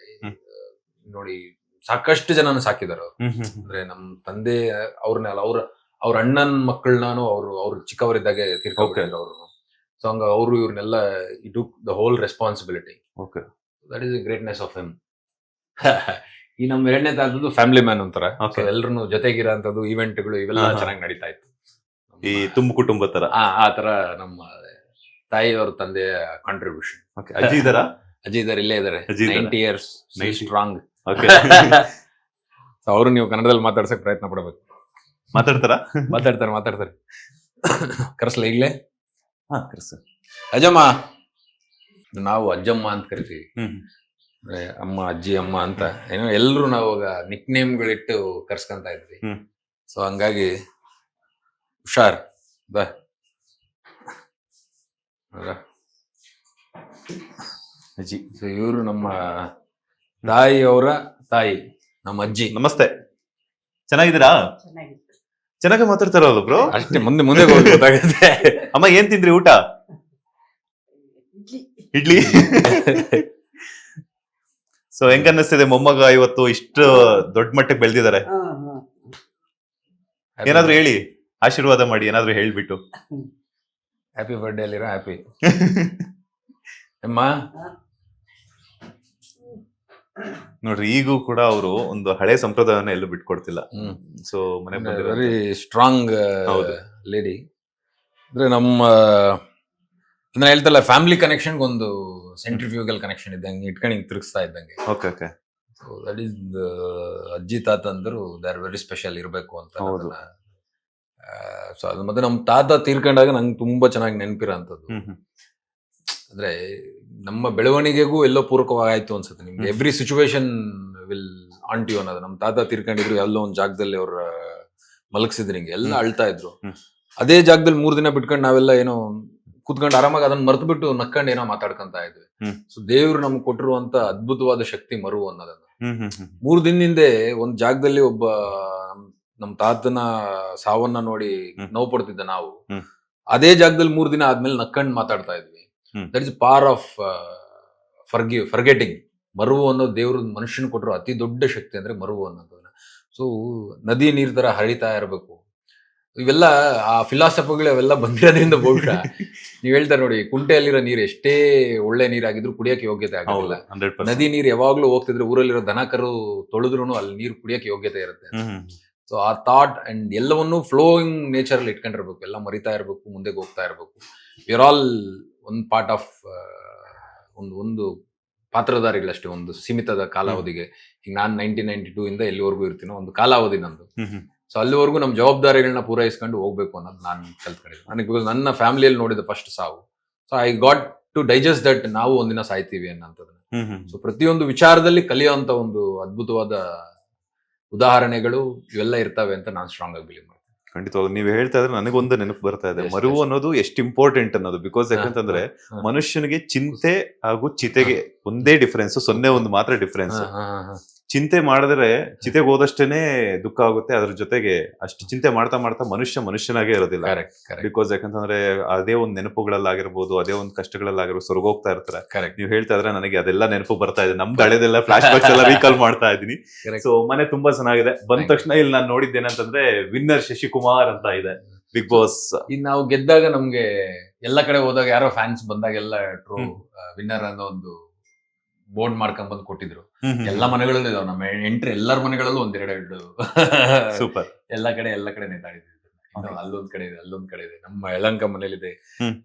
ನೋಡಿ ಸಾಕಷ್ಟು ಜನನ ಸಾಕಿದಾರೆ ಅವ್ರು. ಅಂದ್ರೆ ನಮ್ ತಂದೆ ಅವ್ರನ್ನೆಲ್ಲ ಅವ್ರ ಅಣ್ಣನ್ ಮಕ್ಕಳನ್ನಾನು ಅವ್ರು ಚಿಕ್ಕವರಿದ್ದಾಗೆ ತೀರ್ಕೊಂಡಿದ್ರು ಅವರು. ಸೊ ಹಂಗ ಅವರು ಇವ್ರನ್ನೆಲ್ಲ took the whole responsibility. That is the greatness of him. ಈ ನಮ್ ಎರಡನೇ ತಾತದ್ದು ಫ್ಯಾಮಿಲಿ ಮ್ಯಾನ್ ಅಂತಾರೆ. ಎಲ್ರು ಜೊತೆಗಿರೋ ಅಂತದ್ದು ಇವೆಂಟ್ಗಳು ಇವೆಲ್ಲ ಚೆನ್ನಾಗಿ ನಡೀತಾ ಇತ್ತು. ಈ ತುಂಬ ಕುಟುಂಬ ತರ ಆ ತರ ನಮ್ಮ ತಾಯಿಯವ್ರ ತಂದೆಯ ಕಾಂಟ್ರಿಬ್ಯೂಷನ್. ಅಜ್ಜಿ ಇದಾರ? ಅಜ್ಜಿ ಇದಾರೆ, ಇಲ್ಲೇ ಇದಾರೆ, ಅಜ್ಜಿ ಇದಾರೆ. 90 years, 90. ಸ್ಟ್ರಾಂಗ್. ಓಕೆ. ಅವರು ನೀವು ಕನ್ನಡದಲ್ಲಿ ಮಾತಾಡ್ಸಕ್ ಪ್ರಯತ್ನ ಪಡ್ಬೇಕು. ಮಾತಾಡ್ತಾರಾ? ಮಾತಾಡ್ತಾರೆ. ಕರೆಸ್ಲ ಈಗ್ಲೇ? ಹಾ ಕರೆಸ. ಅಜ್ಜಮ್ಮ, ನಾವು ಅಜ್ಜಮ್ಮ ಅಂತ ಕರಿತೀವಿ. ಹ್ಮ್ ಅಂದ್ರೆ ಅಮ್ಮ, ಅಜ್ಜಿ, ಅಮ್ಮ ಅಂತ ಏನೋ ಎಲ್ರು ನಾವು ನಿಕ್ ನೇಮ್ಗಳಿಟ್ಟು ಕರ್ಸ್ಕೊಂತ ಇದ್ವಿ. ಹ್ಮ್. ಸೊ ಹಂಗಾಗಿ ಹುಷಾರ್ ಬಾ. ಅಜ್ಜಿ. ಸೊ ಇವರು ನಮ್ಮ ತಾಯಿಯವರ ತಾಯಿ, ನಮ್ಮ ಅಜ್ಜಿ. ನಮಸ್ತೆ, ಚೆನ್ನಾಗಿದ್ದೀರಾ? ಚೆನ್ನಾಗಿ ಮಾತಾಡ್ತಾರಲ್ಲ ಬ್ರೋ. ಅಷ್ಟೇ, ಮುಂದೆ ಗೊತ್ತಾಗುತ್ತೆ. ಅಮ್ಮ ಏನ್ ತಿಂದ್ರಿ ಊಟ? ಇಡ್ಲಿ. ಸೊ ಹೆಂಗ ಅನ್ನಿಸ್ತಿದೆ ಮೊಮ್ಮಗ ಇವತ್ತು ಇಷ್ಟು ದೊಡ್ಡ ಮಟ್ಟಕ್ಕೆ ಬೆಳೆದಿದ್ದಾರೆ? ಏನಾದ್ರು ಹೇಳಿ, ಆಶೀರ್ವಾದ ಮಾಡಿ, ಏನಾದ್ರು ಹೇಳ್ಬಿಟ್ಟು. ಹ್ಯಾಪಿ ಬರ್ಡೇ ಅಲ್ಲಿರೋ ಹ್ಯಾಪಿ. ಅಮ್ಮ ನೋಡ್ರಿ, ಈಗೂ ಕೂಡ ಅವರು ಒಂದು ಹಳೆ ಸಂಪ್ರದಾಯವನ್ನ ಎಲ್ಲೂ ಬಿಟ್ಕೊಡ್ತಿಲ್ಲ. ಸೊ ಮನೆ ವೆರಿ ಸ್ಟ್ರಾಂಗ್ ಹೌದು. ಲೇಡಿ. ಅಂದ್ರೆ ನಮ್ಮ ಅಂದ್ರೆ ಹೇಳ್ತಲ್ಲ, ಫ್ಯಾಮಿಲಿ ಕನೆಕ್ಷನ್ ಒಂದು ಸೆಂಟ್ರಿಫ್ಯೂಗಲ್ ಕನೆಕ್ಷನ್ ಇದ್ದಂಗೆ ಇಟ್ಕೊಂಡು ಹಿಂಗ್ ತಿರುಗಿಸ್ತಾ ಇದ್ದಂಗೆ. Okay okay. So that is ಅಜ್ಜಿ ತಾತ ಅಂದ್ರು ದೇ ಆರ್ ವೆರಿ ಸ್ಪೆಷಲ್ ಇರಬೇಕು ಅಂತ. ಹೌದು. ಸೊ ಅದು ಮತ್ತೆ ನಮ್ಮ ತಾತ ತೀರ್ಕೊಂಡಾಗ ನಂಗೆ ತುಂಬಾ ಚೆನ್ನಾಗಿ ನೆನಪಿರೋ ಅಂಥದ್ದು. ಅಂದ್ರೆ ನಮ್ಮ ಬೆಳವಣಿಗೆಗೂ ಎಲ್ಲೋ ಪೂರಕವಾಗಾಯ್ತು ಅನ್ಸುತ್ತೆ ನಿಮ್ಗೆ. Every situation will haunt you ಅನ್ನೋದು. ನಮ್ಮ ತಾತ ತೀರ್ಕೊಂಡಿದ್ರು, ಎಲ್ಲೋ ಒಂದ್ ಜಾಗದಲ್ಲಿ ಅವ್ರ ಮಲಗಿಸಿದ್ರು, ಹಿಂಗೆ ಎಲ್ಲ ಅಳ್ತಾ ಇದ್ರು. ಅದೇ ಜಾಗದಲ್ಲಿ 3 ದಿನ ಬಿಟ್ಕೊಂಡು ನಾವೆಲ್ಲ ಏನೋ ಕೂತ್ಕೊಂಡು ಆರಾಮಾಗಿ ಅದನ್ನ ಮರ್ತು ಬಿಟ್ಟು ನಕ್ಕೊಂಡು ಏನೋ ಮಾತಾಡ್ಕೊಂತ ಇದ್ವಿ. ಸೊ ದೇವ್ರು ನಮ್ಗೆ ಕೊಟ್ಟಿರುವಂತ ಅದ್ಭುತವಾದ ಶಕ್ತಿ ಮರುವು ಅನ್ನೋದನ್ನ. 3 ದಿನದಿಂದ ಒಂದ್ ಜಾಗದಲ್ಲಿ ಒಬ್ಬ ನಮ್ ತಾತನ ಸಾವನ್ನ ನೋಡಿ ನೋವು ಪಡ್ತಿದ್ದ ನಾವು, ಅದೇ ಜಾಗದಲ್ಲಿ 3 ದಿನ ಆದ್ಮೇಲೆ ನಕ್ಕೊಂಡು ಮಾತಾಡ್ತಾ ಇದ್ವಿ. That is power of forgetting. ಮರುವು ಅನ್ನೋದು ದೇವ್ರ ಮನುಷ್ಯನ ಕೊಟ್ಟಿರೋ ಅತಿ ದೊಡ್ಡ ಶಕ್ತಿ ಅಂದ್ರೆ ಮರುವು ಅನ್ನೋದನ್ನ. ಸೊ ನದಿ ನೀರ್ ತರ ಹರಿತಾ ಇರಬೇಕು. ಇವೆಲ್ಲ ಆ ಫಿಲಾಸಫಿಗಳು ಅವೆಲ್ಲ ಬಂದಿರೋದ್ರಿಂದ ಬಹುಶಃ ನೀವ್ ಹೇಳ್ತಾರೆ ನೋಡಿ, ಕುಂಟೆಯಲ್ಲಿರೋ ನೀರು ಎಷ್ಟೇ ಒಳ್ಳೆ ನೀರಾಗಿದ್ರು ಕುಡಿಯಕ್ಕೆ ಯೋಗ್ಯತೆ ಆಗಲ್ಲ. ನದಿ ನೀರು ಯಾವಾಗ್ಲೂ ಹೋಗ್ತಿದ್ರೆ ಊರಲ್ಲಿರೋ ದನ ಕರು ತೊಳೆದ್ರು ಅಲ್ಲಿ ನೀರು ಕುಡಿಯಕ್ಕೆ ಯೋಗ್ಯತೆ ಇರುತ್ತೆ. ಸೊ ಆ ಥಾಟ್ ಅಂಡ್ ಎಲ್ಲವನ್ನೂ ಫ್ಲೋಯಿಂಗ್ ನೇಚರ್ ಅಲ್ಲಿ ಇಟ್ಕೊಂಡಿರ್ಬೇಕು. ಎಲ್ಲ ಮರಿತಾ ಇರ್ಬೇಕು, ಮುಂದೆ ಹೋಗ್ತಾ ಇರ್ಬೇಕು. ವಿ ಆರ್ ಆಲ್ ಒಂದು ಪಾರ್ಟ್ ಆಫ್ ಒಂದು ಪಾತ್ರಧಾರಿಗಳಷ್ಟೇ, ಒಂದು ಸೀಮಿತದ ಕಾಲಾವಧಿಗೆ. ಈಗ ನಾನು 1992 ಇಂದ ಎಲ್ಲಿವರೆಗೂ ಇರ್ತೀನೋ ಒಂದು ಕಾಲಾವಧಿ ನಂದು. ಸೊ ಅಲ್ಲಿವರೆಗೂ ನಮ್ಮ ಜವಾಬ್ದಾರಿಗಳನ್ನ ಪೂರೈಸ್ಕೊಂಡು ಹೋಗ್ಬೇಕು ಅನ್ನೋದು ನಾನು ಕಲ್ತ್ಕೊಂಡಿದ್ದೆ. ನನಗೆ ಬಿಕಾಸ್ ನನ್ನ ಫ್ಯಾಮಿಲಿಯಲ್ಲಿ ನೋಡಿದ ಫಸ್ಟ್ ಸಾವು. So I got to digest that ನಾವು ಒಂದಿನ ಸಾಯ್ತೀವಿ ಅನ್ನೋಂಥದ್ದನ್ನ. ಸೊ ಪ್ರತಿಯೊಂದು ವಿಚಾರದಲ್ಲಿ ಕಲಿಯುವಂತ ಒಂದು ಅದ್ಭುತವಾದ ಉದಾಹರಣೆಗಳು ಇವೆಲ್ಲ ಇರ್ತವೆ ಅಂತ ನಾನು ಸ್ಟ್ರಾಂಗ್ ಆಗಿ ಬಿಲೀವ್ ಮಾಡ್ತೀನಿ. ಖಂಡಿತವಾಗಿ ನೀವು ಹೇಳ್ತಾ ಇದ್ರೆ ನನಗೊಂದು ನೆನಪು ಬರ್ತಾ ಇದೆ, ಮರುವು ಅನ್ನೋದು ಎಷ್ಟು ಇಂಪಾರ್ಟೆಂಟ್ ಅನ್ನೋದು. ಬಿಕಾಸ್ ಯಾಕಂತಂದ್ರೆ ಮನುಷ್ಯನಿಗೆ ಚಿಂತೆ ಹಾಗೂ ಚಿತೆಗೆ ಒಂದೇ ಡಿಫರೆನ್ಸ್, 0 ಮಾತ್ರ ಡಿಫರೆನ್ಸ್. ಚಿಂತೆ ಮಾಡಿದ್ರೆ ಚಿತೆಗೆ ಹೋದಷ್ಟೇನೆ ದುಃಖ ಆಗುತ್ತೆ, ಅದ್ರ ಜೊತೆಗೆ ಅಷ್ಟು ಚಿಂತೆ ಮಾಡ್ತಾ ಮಾಡ್ತಾ ಮನುಷ್ಯನಾಗೇ ಇರೋದಿಲ್ಲ. ಬಿಕಾಸ್ ಯಾಕಂತಂದ್ರೆ ಅದೇ ಒಂದು ನೆನಪುಗಳಲ್ಲಾಗಿರ್ಬೋದು, ಅದೇ ಒಂದು ಕಷ್ಟಗಳಲ್ಲಾಗಿರ್ಬೋದು ಸ್ವರ್ಗ ಹೋಗ್ತಾ ಇರ್ತಾರೆ. ನೀವು ಹೇಳ್ತಾ ಇದ್ರೆ ನನಗೆ ಅದೆಲ್ಲ ನೆನಪು ಬರ್ತಾ ಇದೆ, ನಮ್ದು ಹಳೆದೆಲ್ಲ ಫ್ಲಾಶ್ ಬ್ಯಾಕ್ಸ್ ಎಲ್ಲ ರೀಕಾಲ್ ಮಾಡ್ತಾ ಇದೀನಿ. ಸೊ ಮನೆ ತುಂಬಾ ಚೆನ್ನಾಗಿದೆ. ಬಂದ ತಕ್ಷಣ ಇಲ್ಲಿ ನಾನು ನೋಡಿದ್ದೇನಂತಂದ್ರೆ ವಿನ್ನರ್ ಶಶಿಕುಮಾರ್ ಅಂತ ಇದೆ ಬಿಗ್ ಬಾಸ್. ಈಗ ನಾವು ಗೆದ್ದಾಗ ನಮ್ಗೆ ಎಲ್ಲ ಕಡೆ ಹೋದಾಗ ಯಾರೋ ಫ್ಯಾನ್ಸ್ ಬಂದಾಗೆಲ್ಲ ವಿನ್ನರ್ ಅನ್ನೋ ಒಂದು ಬೋರ್ಡ್ ಮಾಡ್ಕೊಂಡ್ ಬಂದು ಕೊಟ್ಟಿದ್ರು. ಎಲ್ಲ ಮನೆಗಳಲ್ಲೂ ಇದಾವೆ, ನಮ್ಮ ಎಂಟ್ರಿ ಎಲ್ಲರ ಮನೆಗಳಲ್ಲೂ 1-2 ಸೂಪರ್. ಎಲ್ಲ ಕಡೆ ನೇತಾಡಿದ್ವಿ. ಅಲ್ಲೊಂದ್ ಕಡೆ ಇದೆ, ನಮ್ಮ ಯಲಹಂಕ ಮನೇಲಿದೆ,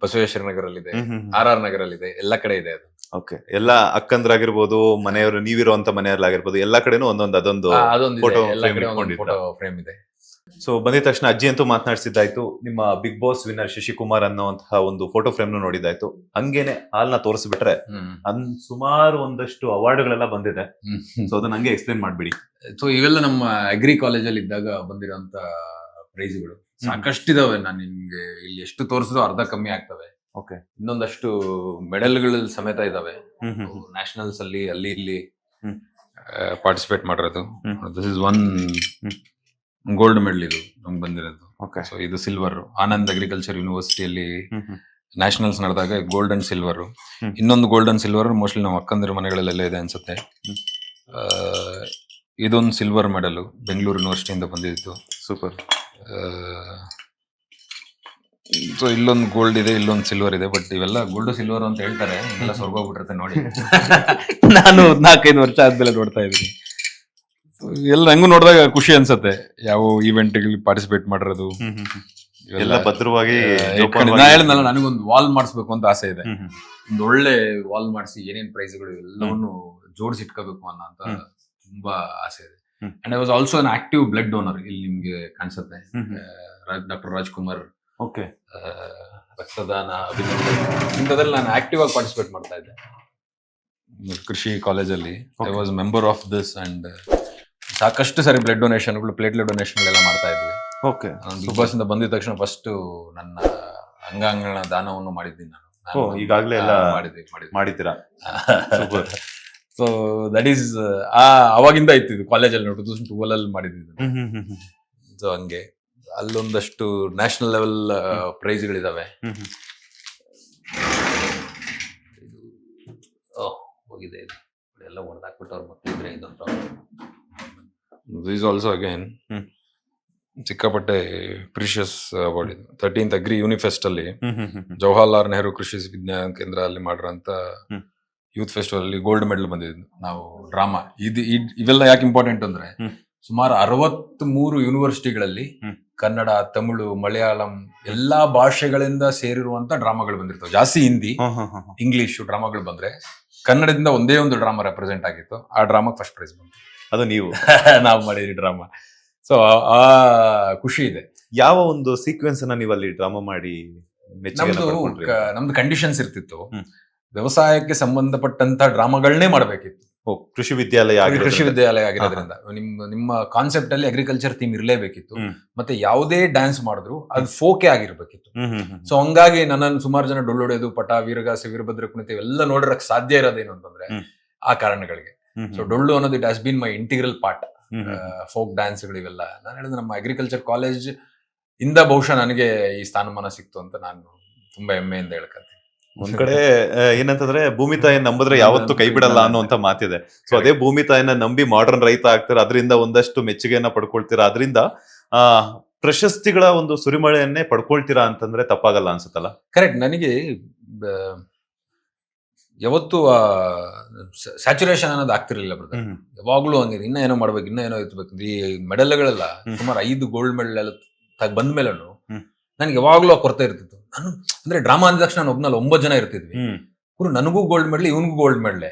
ಬಸವೇಶ್ವರ ನಗರಲ್ಲಿದೆ, RR ನಗರಲ್ಲಿದೆ, ಎಲ್ಲ ಕಡೆ ಇದೆ ಅದು. ಓಕೆ. ಎಲ್ಲ ಅಕ್ಕಂದ್ರಾಗಿರ್ಬೋದು, ಮನೆಯವರು ನೀವಿರುವಂತ ಮನೆಯಲ್ಲಾಗಿರ್ಬೋದು, ಎಲ್ಲಾ ಕಡೆನೂ ಅದೊಂದು ಫೋಟೋ ಫ್ರೇಮ್ ಇದೆ. ಸೊ ಬಂದಿದ ತಕ್ಷಣ ಅಜ್ಜಿ ಅಂತೂ ಮಾತನಾಡಿಸಿದ್ದಾಯ್ತು, ನಿಮ್ಮ ಬಿಗ್ ಬಾಸ್ ವಿನ್ನರ್ ಶಶಿಕುಮಾರ್ ಅನ್ನುವಂತಹ ಒಂದು ಫೋಟೋ ಫ್ರೇಮ್ ನೋಡಿದಾಯ್ತು. ಹಂಗೇನೆ ಹಾಲ್ನ ತೋರಿಸ್ಬಿಟ್ರೆ ಸುಮಾರು ಒಂದಷ್ಟು ಅವಾರ್ಡ್ಗಳೆಲ್ಲ ಬಂದಿದೆ. ಸೊ ಅದನ್ನ ಹಂಗೆ ಎಕ್ಸ್ಪ್ಲೇನ್ ಮಾಡ್ಬಿಡಿ. ಸೊ ಇವೆಲ್ಲ ನಮ್ಮ ಅಗ್ರಿ ಕಾಲೇಜಲ್ಲಿ ಇದ್ದಾಗ ಬಂದಿರೋಂತ ಪ್ರೈಸ್ಗಳು ಸಾಕಷ್ಟಿದಾವೆ. ನಾನು ನಿಮ್ಗೆ ಇಲ್ಲಿ ಎಷ್ಟು ತೋರಿಸಿದ್ರು ಅರ್ಧ ಕಮ್ಮಿ ಆಗ್ತವೆ. ಓಕೆ. ಇನ್ನೊಂದಷ್ಟು ಮೆಡಲ್ಗಳು ಸಮೇತ ಇದಾವೆ. ನ್ಯಾಷನಲ್ಸ್ ಅಲ್ಲಿ ಇಲ್ಲಿ ಪಾರ್ಟಿಸಿಪೇಟ್ ಮಾಡಿರೋದು. This is one gold medal ಇದು ನಮ್ಗೆ ಬಂದಿರೋದು. ಸೊ ಇದು ಸಿಲ್ವರ್. ಆನಂದ್ ಅಗ್ರಿಕಲ್ಚರ್ ಯೂನಿವರ್ಸಿಟಿಯಲ್ಲಿ ನ್ಯಾಷನಲ್ಸ್ ನಡೆದಾಗ ಗೋಲ್ಡ್ ಅಂಡ್ ಸಿಲ್ವರ್. ಇನ್ನೊಂದು ಗೋಲ್ಡ್ ಅಂಡ್ ಸಿಲ್ವರ್ ಮೋಸ್ಟ್ಲಿ ನಾವು ಅಕ್ಕಂದಿರ ಮನೆಗಳಲ್ಲೆಲ್ಲ ಇದೆ ಅನ್ಸುತ್ತೆ. ಇದೊಂದು ಸಿಲ್ವರ್ ಮೆಡಲ್ ಬೆಂಗಳೂರು ಯೂನಿವರ್ಸಿಟಿಯಿಂದ ಬಂದಿದ್ದು. ಸೂಪರ್. ಸೊ ಇಲ್ಲೊಂದು ಗೋಲ್ಡ್ ಇದೆ, ಇಲ್ಲೊಂದು ಸಿಲ್ವರ್ ಇದೆ. ಬಟ್ ಇವೆಲ್ಲ ಗೋಲ್ಡ್ ಸಿಲ್ವರ್ ಅಂತ ಹೇಳ್ತಾರೆ, ಎಲ್ಲ ಸ್ವರ್ಗ ಹೋಗ್ಬಿಟ್ಟಿರುತ್ತೆ ನೋಡಿ. ನಾನು 4-5 ವರ್ಷ ಆದ್ಮೇಲೆ ನೋಡ್ತಾ ಇದ್ದೀನಿ. ಎಲ್ಲ ನಂಗೂ ನೋಡಿದಾಗ ಖುಷಿ ಅನ್ಸತ್ತೆ, ಯಾವ ಈವೆಂಟ್ ಪಾರ್ಟಿಸಿಪೇಟ್ ಮಾಡಿರೋದು. ಎಲ್ಲ ಭದ್ರವಾಗಿ ನಾ ಹೇಳಿದ್ನಲ್ಲ ನನಗೊಂದು ವಾಲ್ ಮಾಡಿಸ್ಬೇಕು ಅಂತ ಆಸೆ ಇದೆ. ಒಂದು ಒಳ್ಳೆ ವಾಲ್ ಮಾಡಿಸಿ ಏನೇನ್ ಪ್ರೈಸ್ಗಳು ಎಲ್ಲವನ್ನು ಜೋಡಿಸಿ ಇಟ್ಕೋಬೇಕು ಅನ್ನೋ ಅಂತ ತುಂಬಾ ಆಸೆ ಇದೆ. And I was also an active blood donor. ಇಲ್ಲಿ ನಿಮ್ಗೆ ಕಾಣಿಸುತ್ತೆ ಡಾಕ್ಟರ್ ರಾಜ್ಕುಮಾರ್ ರಕ್ತದಾನ ಇಂಥದ್ರಲ್ಲಿ ನಾನು ಆಕ್ಟಿವ್ ಆಗಿ ಪಾರ್ಟಿಸಿಪೇಟ್ ಮಾಡ್ತಾ ಇದ್ದೆ ಕೃಷಿ ಕಾಲೇಜಲ್ಲಿ. I was member of this and ಸಾಕಷ್ಟು ಸಾರಿ ಬ್ಲಡ್ ಡೊನೇಷನ್ಗಳು, ಪ್ಲೇಟ್ಲೆಟ್ ಡೊನೇಷನ್ ಎಲ್ಲ ಮಾಡ್ತಾ ಇದ್ವಿ. ಬಿಗ್ ಬಾಸ್ ಇಂದ ಬಂದಿದ ತಕ್ಷಣ ಫಸ್ಟ್ ನನ್ನ ಅಂಗಾಂಗಗಳ ದಾನವನ್ನು ಮಾಡಿದ್ದೀನಿ ನಾನು. ಈಗಾಗಲೇ ಎಲ್ಲ ಮಾಡಿದ್ದೀರಾ? ಸೊ ದಟ್ ಈಸ್ ಅವಾಗಿಂದ ಇತ್ತು ಇದು ಕಾಲೇಜಲ್ಲಿ 2012 ಅಲ್ಲಿ ಮಾಡಿದ್ದು. ಸೊ ಹಂಗೆ ಅಲ್ಲೊಂದಷ್ಟು ನ್ಯಾಷನಲ್ ಲೆವೆಲ್ ಪ್ರೈಸ್ಗಳಿದಾವೆ. ಹೋಗಿದೆ ಇದು ಎಲ್ಲ ಹೊಡೆದಾಕ್ಬಿಟ್ಟವ್ರು ಮಕ್ಕಳಿದ್ರೆ ಇದೊಂದು ಪ್ರಾಬ್ಲಮ್. ದಿಸ್ ಆಲ್ಸೋ ಅಗೇನ್ ಸಿಕ್ಕಾಪಟ್ಟೆ ಪ್ರೀಶಿಯಸ್ ಅವಾರ್ಡ್ ಇದು. 13th ಅಗ್ರಿ ಯೂನಿಫೆಸ್ಟ್ ಅಲ್ಲಿ ಜವಾಹರ್ಲಾಲ್ ನೆಹರು ಕೃಷಿ ವಿಜ್ಞಾನ ಕೇಂದ್ರ ಅಲ್ಲಿ ಮಾಡಿರೋಂತ ಯೂತ್ ಫೆಸ್ಟಿವಲ್ ಅಲ್ಲಿ ಗೋಲ್ಡ್ ಮೆಡಲ್ ಬಂದಿದ್ದು. ನಾವು ಡ್ರಾಮಾ ಇವೆಲ್ಲ ಯಾಕೆ ಇಂಪಾರ್ಟೆಂಟ್ ಅಂದ್ರೆ ಸುಮಾರು 63 ಯೂನಿವರ್ಸಿಟಿಗಳಲ್ಲಿ ಕನ್ನಡ, ತಮಿಳು, ಮಲಯಾಳಂ ಎಲ್ಲಾ ಭಾಷೆಗಳಿಂದ ಸೇರಿರುವಂತ ಡ್ರಾಮಾಗಳು ಬಂದಿರ್ತವೆ. ಜಾಸ್ತಿ ಹಿಂದಿ, ಇಂಗ್ಲಿಷ್ ಡ್ರಾಮಾಗಳು ಬಂದ್ರೆ ಕನ್ನಡದಿಂದ ಒಂದೇ ಒಂದು ಡ್ರಾಮಾ ರೆಪ್ರೆಸೆಂಟ್ ಆಗಿತ್ತು. ಆ ಡ್ರಾಮಾ ಫಸ್ಟ್ ಪ್ರೈಸ್ ಬಂತು. ಅದು ನೀವು ನಾವು ಮಾಡಿದ್ರಿ ಡ್ರಾಮಾ. ಸೊ ಆ ಖುಷಿ ಇದೆ. ಯಾವ ಒಂದು ಸೀಕ್ವೆನ್ಸ್ ಅನ್ನ ನೀವು ಅಲ್ಲಿ ಡ್ರಾಮಾ ಮಾಡಿ ನಮ್ದು ಕಂಡೀಷನ್ಸ್ ಇರ್ತಿತ್ತು. ವ್ಯವಸಾಯಕ್ಕೆ ಸಂಬಂಧಪಟ್ಟಂತ ಡ್ರಾಮಾಗಳನ್ನೇ ಮಾಡ್ಬೇಕಿತ್ತು. ಕೃಷಿ ವಿದ್ಯಾಲಯ ಆಗಿರೋದ್ರಿಂದ ನಿಮ್ಮ ಕಾನ್ಸೆಪ್ಟ್ ಅಲ್ಲಿ ಅಗ್ರಿಕಲ್ಚರ್ ಥೀಮ್ ಇರಲೇಬೇಕಿತ್ತು. ಮತ್ತೆ ಯಾವುದೇ ಡ್ಯಾನ್ಸ್ ಮಾಡಿದ್ರು ಅದು ಫೋಕೆ ಆಗಿರ್ಬೇಕಿತ್ತು. ಸೊ ಹಂಗಾಗಿ ನನ್ನನ್ನು ಸುಮಾರು ಜನ ಡೊಳ್ಳೊಡೆಯೋದು, ಪಟ, ವೀರಗಾಸೆ, ವೀರಭದ್ರ ಕುಣಿತ ಇವೆಲ್ಲ ನೋಡಿರಕ್ ಸಾಧ್ಯ ಇರೋದೇನು ಅಂತಂದ್ರೆ ಆ ಕಾರಣಗಳಿಗೆ. ಸೊ ಡೊಳ್ಳು ಅನ್ನೋದು it has been my integral part. Folk ಡ್ಯಾನ್ಸ್ಗಳು ಇವೆಲ್ಲ ನಾನು ಹೇಳಿದ್ರೆ ನಮ್ಮ ಅಗ್ರಿಕಲ್ಚರ್ ಕಾಲೇಜ್ ಇಂದ ಬಹುಶಃ ನನಗೆ ಈ ಸ್ಥಾನಮಾನ ಸಿಕ್ತು ಅಂತ ನಾನು ತುಂಬಾ ಹೆಮ್ಮೆಯಿಂದ ಹೇಳ್ಕಂತೀನಿ. ಒಂದ್ ಕಡೆ ಏನಂತಂದ್ರೆ ಭೂಮಿ ತಾಯಿನ ನಂಬಿದ್ರೆ ಯಾವತ್ತೂ ಕೈ ಬಿಡಲ್ಲ ಅನ್ನುವಂತ ಮಾತಿದೆ. ಸೊ ಅದೇ ಭೂಮಿ ತಾಯಿನ ನಂಬಿ ಮಾಡರ್ನ್ ರೈತ ಆಗ್ತಾರೆ, ಅದರಿಂದ ಒಂದಷ್ಟು ಮೆಚ್ಚುಗೆಯನ್ನ ಪಡ್ಕೊಳ್ತೀರಾ, ಅದರಿಂದ ಪ್ರಶಸ್ತಿಗಳ ಒಂದು ಸುರಿಮಳೆಯನ್ನೇ ಪಡ್ಕೊಳ್ತೀರಾ ಅಂತಂದ್ರೆ ತಪ್ಪಾಗಲ್ಲ ಅನ್ಸುತ್ತಲ್ಲ? ಕರೆಕ್ಟ್. ನನಗೆ ಯಾವತ್ತು ಸ್ಯಾಚುರೇಷನ್ ಅನ್ನೋದು ಆಗ್ತಿರ್ಲಿಲ್ಲ ಬ್ರದರ್. ಯಾವಾಗ್ಲೂ ಹಂಗಿದೆ, ಇನ್ನ ಏನೋ ಮಾಡ್ಬೇಕು, ಇನ್ನ ಏನೋ ಇರ್ಬೇಕು. ಈ ಮೆಡಲ್ಗಳೆಲ್ಲ ಸುಮಾರು 5 ಗೋಲ್ಡ್ ಮೆಡಲ್ ಎಲ್ಲ ಬಂದ್ಮೇಲೂ ನನ್ಗೆ ಯಾವಾಗ್ಲೂ ಕೊರತೆ ಇರ್ತಿತ್ತು. ನಾನು ಅಂದ್ರೆ ಡ್ರಾಮಾ ಅಂದ ತಕ್ಷಣ ನಾನು ಒಬ್ನಲ್ಲಿ 9 ಜನ ಇರ್ತಿದ್ವಿ. ನನಗೂ ಗೋಲ್ಡ್ ಮೆಡಲ್, ಇವನ್ಗೂ ಗೋಲ್ಡ್ ಮೆಡಲ್.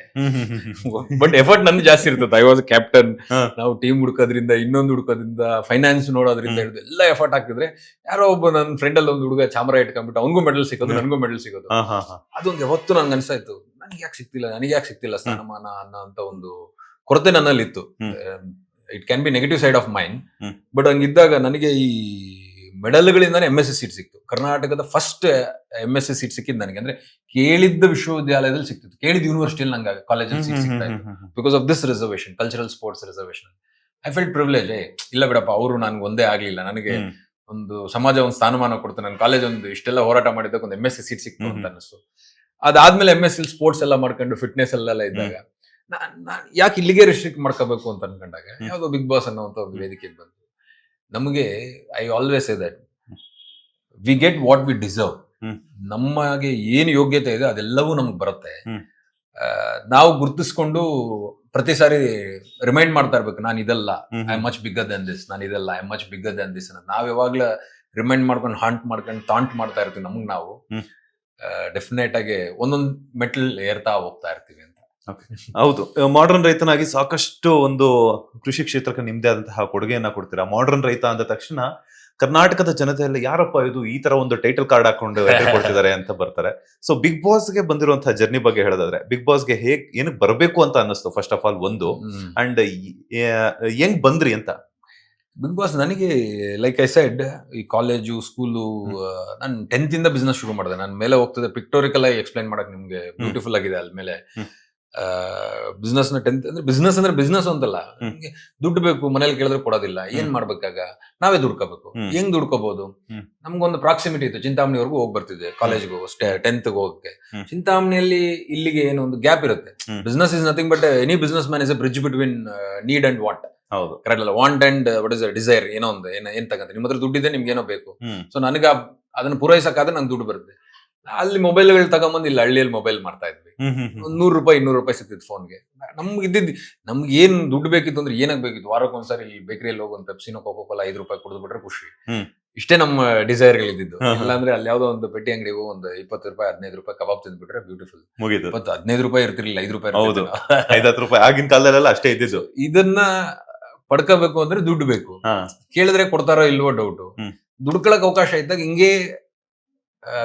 ಬಟ್ ಎಫರ್ಟ್ ನನ್ಗೆ ಜಾಸ್ತಿ ಇರ್ತದೆ. I was captain. ನಾವು ಟೀಮ್ ಹುಡ್ಕೋದ್ರಿಂದ, ಇನ್ನೊಂದು ಹುಡ್ಕೋದ್ರಿಂದ, ಫೈನಾನ್ಸ್ ನೋಡೋದ್ರಿಂದ ಹಿಡಿದು ಎಲ್ಲ ಎಫರ್ಟ್ ಹಾಕಿದ್ರೆ ಯಾರೋ ಒಬ್ಬ ನನ್ನ ಫ್ರೆಂಡ್ ಅಲ್ಲಿ ಒಂದು ಹುಡುಗ ಚಾಮರ ಇಟ್ಕೊಂಡ್ಬಿಟ್ಟು ಅವ್ನಿಗೂ ಮೆಡಲ್ ಸಿಗೋದು, ನನಗೂ ಮೆಡಲ್ ಸಿಗೋದು. ಅದೊಂದು ಯಾವತ್ತು ನನ್ಗೆ ಅನ್ಸಾಯ್ತು, ನನಗೆ ಯಾಕೆ ಸಿಗ್ತಿಲ್ಲ ಸ್ಥಾನಮಾನ ಅನ್ನೋ ಅಂತ ಒಂದು ಕೊರತೆ ನನ್ನಲ್ಲಿ ಇತ್ತು. It can be negative side of mind. But ಹಂಗಿದ್ದಾಗ ನನಗೆ ಈ ಮೆಡಲ್ಗಳಿಂದಾನೆ MSc ಸೀಟ್ ಸಿಕ್ತು. ಕರ್ನಾಟಕದ ಫಸ್ಟ್ MSc ಸೀಟ್ ಸಿಕ್ಕಿದ್ದು ನನಗೆ. ಅಂದ್ರೆ ಕೇಳಿದ್ದ ವಿಶ್ವವಿದ್ಯಾಲಯದಲ್ಲಿ ಸಿಕ್ತಿತ್ತು, ಕೇಳಿದ ಯೂನಿವರ್ಸಿಟಿಯಲ್ಲಿ ನಂಗೆ ಕಾಲೇಜಲ್ಲಿ ಸೀಟ್ ಸಿಗ್ತಾ ಇತ್ತು because of this reservation, cultural sports reservation. I felt privilege. ಇಲ್ಲ ಬಿಡಪ್ಪ, ಅವರು ನನ್ಗೆ ಒಂದೇ ಆಗ್ಲಿಲ್ಲ, ನನಗೆ ಒಂದು ಸಮಾಜ ಒಂದು ಸ್ಥಾನಮಾನ ಕೊಡ್ತು, ನನ್ನ ಕಾಲೇಜ್ ಒಂದು ಇಷ್ಟೆಲ್ಲ ಹೋರಾಟ ಮಾಡಿದ್ದಕ್ಕೆ ಒಂದು MSc ಸೀಟ್ ಸಿಕ್ತು ಅಂತ ಅನಿಸ್ತು. ಅದಾದ್ಮೇಲೆ MSc ಸ್ಪೋರ್ಟ್ಸ್ ಎಲ್ಲ ಮಾಡ್ಕೊಂಡು ಫಿಟ್ನೆಸ್ ಅಲ್ಲೆಲ್ಲ ಇದ್ದಾಗ ಯಾಕೆ ಇಲ್ಲಿಗೆ ರಿಸ್ಟ್ರಿಕ್ಟ್ ಮಾಡ್ಕೋಬೇಕು ಅಂತ ಅನ್ಕೊಂಡಾಗ ಯಾವ್ದೋ ಬಿಗ್ ಬಾಸ್ ಅನ್ನೋ ಒಂದು ವೇದಿಕೆಗೆ ಬಂತು. ನಮಗೆ I always say that we get what we deserve. ನಮಗೆ ಏನು ಯೋಗ್ಯತೆ ಇದೆ ಅದೆಲ್ಲವೂ ನಮ್ಗೆ ಬರುತ್ತೆ. ನಾವು ಗುರ್ತಿಸ್ಕೊಂಡು ಪ್ರತಿ ಸಾರಿ ರಿಮೈಂಡ್ ಮಾಡ್ತಾ ಇರ್ಬೇಕು, ನಾನು ಇದಲ್ಲ, I am much bigger than this, ನಾನು ಇದಲ್ಲ, I am much bigger than this. ನಾವ್ ಯಾವಾಗ್ಲೂ ರಿಮೈಂಡ್ ಮಾಡ್ಕೊಂಡು ಟಾಂಟ್ ಮಾಡ್ತಾ ಇರ್ತೀವಿ ನಮಗ್ ನಾವು. ಡೆಫಿನೆಟ್ ಆಗಿ ಒಂದೊಂದು ಮೆಟಲ್ ಏರ್ತಾ ಹೋಗ್ತಾ ಇರ್ತೀವಿ ಅಂತ. ಹೌದು, ಮಾಡರ್ನ್ ರೈತನಾಗಿ ಸಾಕಷ್ಟು ಒಂದು ಕೃಷಿ ಕ್ಷೇತ್ರಕ್ಕೆ ನಿಮ್ದೇ ಆದಂತಹ ಕೊಡುಗೆಯನ್ನ ಕೊಡ್ತೀರಾ. ಮಾಡರ್ನ್ ರೈತ ಅಂದ ತಕ್ಷಣ ಕರ್ನಾಟಕದ ಜನತೆಯಲ್ಲ ಯಾರಪ್ಪ ಇದು ಈ ತರ ಒಂದು ಟೈಟಲ್ ಕಾರ್ಡ್ ಹಾಕೊಂಡು ಕೊಡ್ತಿದ್ದಾರೆ ಅಂತ ಬರ್ತಾರೆ. ಸೊ ಬಿಗ್ ಬಾಸ್ಗೆ ಬಂದಿರುವಂತಹ ಜರ್ನಿ ಬಗ್ಗೆ ಹೇಳೋದಾದ್ರೆ, ಬಿಗ್ ಬಾಸ್ಗೆ ಏನಕ್ಕೆ ಬರಬೇಕು ಅಂತ ಅನ್ನಿಸ್ತು ಫಸ್ಟ್ ಆಫ್ ಆಲ್ ಒಂದು, ಅಂಡ್ ಹೆಂಗ್ ಬಂದ್ರಿ ಅಂತ? ಬಿಗ್ ಬಾಸ್ ನನಗೆ ಲೈಕ್ ಐ ಸೆಡ್, ಈ ಕಾಲೇಜು, ಸ್ಕೂಲು, ನಾನು 10th ಇಂದ ಬಿಸ್ನೆಸ್ ಶುರು ಮಾಡಿದೆ. ನಾನು ಮೇಲೆ ಹೋಗ್ತದೆ ಪಿಕ್ಟೋರಿಕಲ್ ಆಗಿ ಎಕ್ಸ್ಪ್ಲೈನ್ ಮಾಡಕ್ ನಿಮ್ಗೆ ಬ್ಯೂಟಿಫುಲ್ ಆಗಿದೆ. ಅಲ್ಮೇಲೆ ಬಿಸ್ನೆಸ್ ನ 10th ಅಂದ್ರೆ ಬಿಸ್ನೆಸ್ ಅಂತಲ್ಲ, ದುಡ್ಡು ಬೇಕು, ಮನೇಲಿ ಕೇಳಿದ್ರೆ ಕೊಡೋದಿಲ್ಲ, ಏನ್ ಮಾಡ್ಬೇಕಾಗ ನಾವೇ ದುಡ್ಕೋಬೇಕು. ಹೆಂಗ್ ದುಡ್ಕೋಬಹುದು? ನಮ್ಗೊಂದು ಪ್ರಾಕ್ಸಿಮಿಟಿ ಇತ್ತು, ಚಿಂತಾಮಣಿವರೆಗೂ ಹೋಗಿ ಬರ್ತಿದ್ದೆ ಕಾಲೇಜ್ಗೂ 10th ಹೋಗಕ್ಕೆ. ಚಿಂತಾಮಣಿಯಲ್ಲಿ ಇಲ್ಲಿಗೆ ಏನೋ ಒಂದು ಗ್ಯಾಪ್ ಇರುತ್ತೆ. Business is nothing but any business man is a bridge between need and want. ಹೌದು, ಕರೆಕ್ಟ್ ಅಲ್ಲ? Want and what is desire, ಏನೋ ಒಂದು ಏನ್ ತಗಂತ ನಿಮ್ಮ ಹತ್ರ ದುಡ್ಡಿದೆ, ನಿಮ್ಗೆ ಏನೋ ಬೇಕು. ಸೊ ನನಗೆ ಅದನ್ನ ಪೂರೈಸಕ್ಕಾದ್ರೆ ನಂಗೆ ದುಡ್ಡು ಬರುತ್ತೆ. ಅಲ್ಲಿ ಮೊಬೈಲ್ಗಳು ತಗೊಂಬಂದು ಇಲ್ಲಿ ಹಳ್ಳಿಯಲ್ಲಿ ಮೊಬೈಲ್ ಮಾಡ್ತಾ ಇದ್ವಿ. ₹100 ಸಿಗ್ತಿತ್ತು ಫೋನ್ಗೆ. ನಮ್ಗೆ ಏನ್ ದುಡ್ಡು ಬೇಕಿತ್ತು ಅಂದ್ರೆ ಏನಾಗ ಬೇಕಿತ್ತು, ವಾರಕ್ಕೊಂದ್ಸರಿ ಇಲ್ಲಿ ಬೇಕರಿಯಲ್ಲಿ ಹೋಗಿ ಒಂದು ಪೆಪ್ಸಿನೋ, ಕೋಕೋ ಕೋಲಾ ₹5 ಕುಡಿದು ಬಿಟ್ರೆ ಖುಷಿ. ಇಷ್ಟೇ ನಮ್ಮ ಡಿಸೈರ್ಗಳಿದ್ದು. ಇಲ್ಲಾಂದ್ರೆ ಅಲ್ಲಿ ಯಾವ್ದೋ ಒಂದು ಪೆಟ್ಟಿ ಅಂಗಡಿಗೂ ಒಂದು 20 ರೂಪಾಯಿ 15 ರೂಪಾಯಿ ಕಬಾಬ್ ತಿಂದ್ಬಿಟ್ರೆ ಬ್ಯೂಟಿಫುಲ್. ಮುಗಿದು 15 ರೂಪಾಯಿ ಇರ್ತಿರ್ಲಿಲ್ಲ, 5 ರೂಪಾಯಿ. ಹೌದು, 5-10 ರೂಪಾಯಿ ಆಗಿನ ಕಾಲದಲ್ಲೆಲ್ಲ ಅಷ್ಟೇ ಇದ್ದಿದ್ದು. ಇದನ್ನ ಪಡ್ಕೋಬೇಕು ಅಂದ್ರೆ ದುಡ್ಡು ಬೇಕು. ಕೇಳಿದ್ರೆ ಕೊಡ್ತಾರೋ ಇಲ್ವೋ ಡೌಟು. ದುಡ್ಕೊಳಕ್ ಅವಕಾಶ ಇದ್ದಾಗ ಹಿಂಗೆ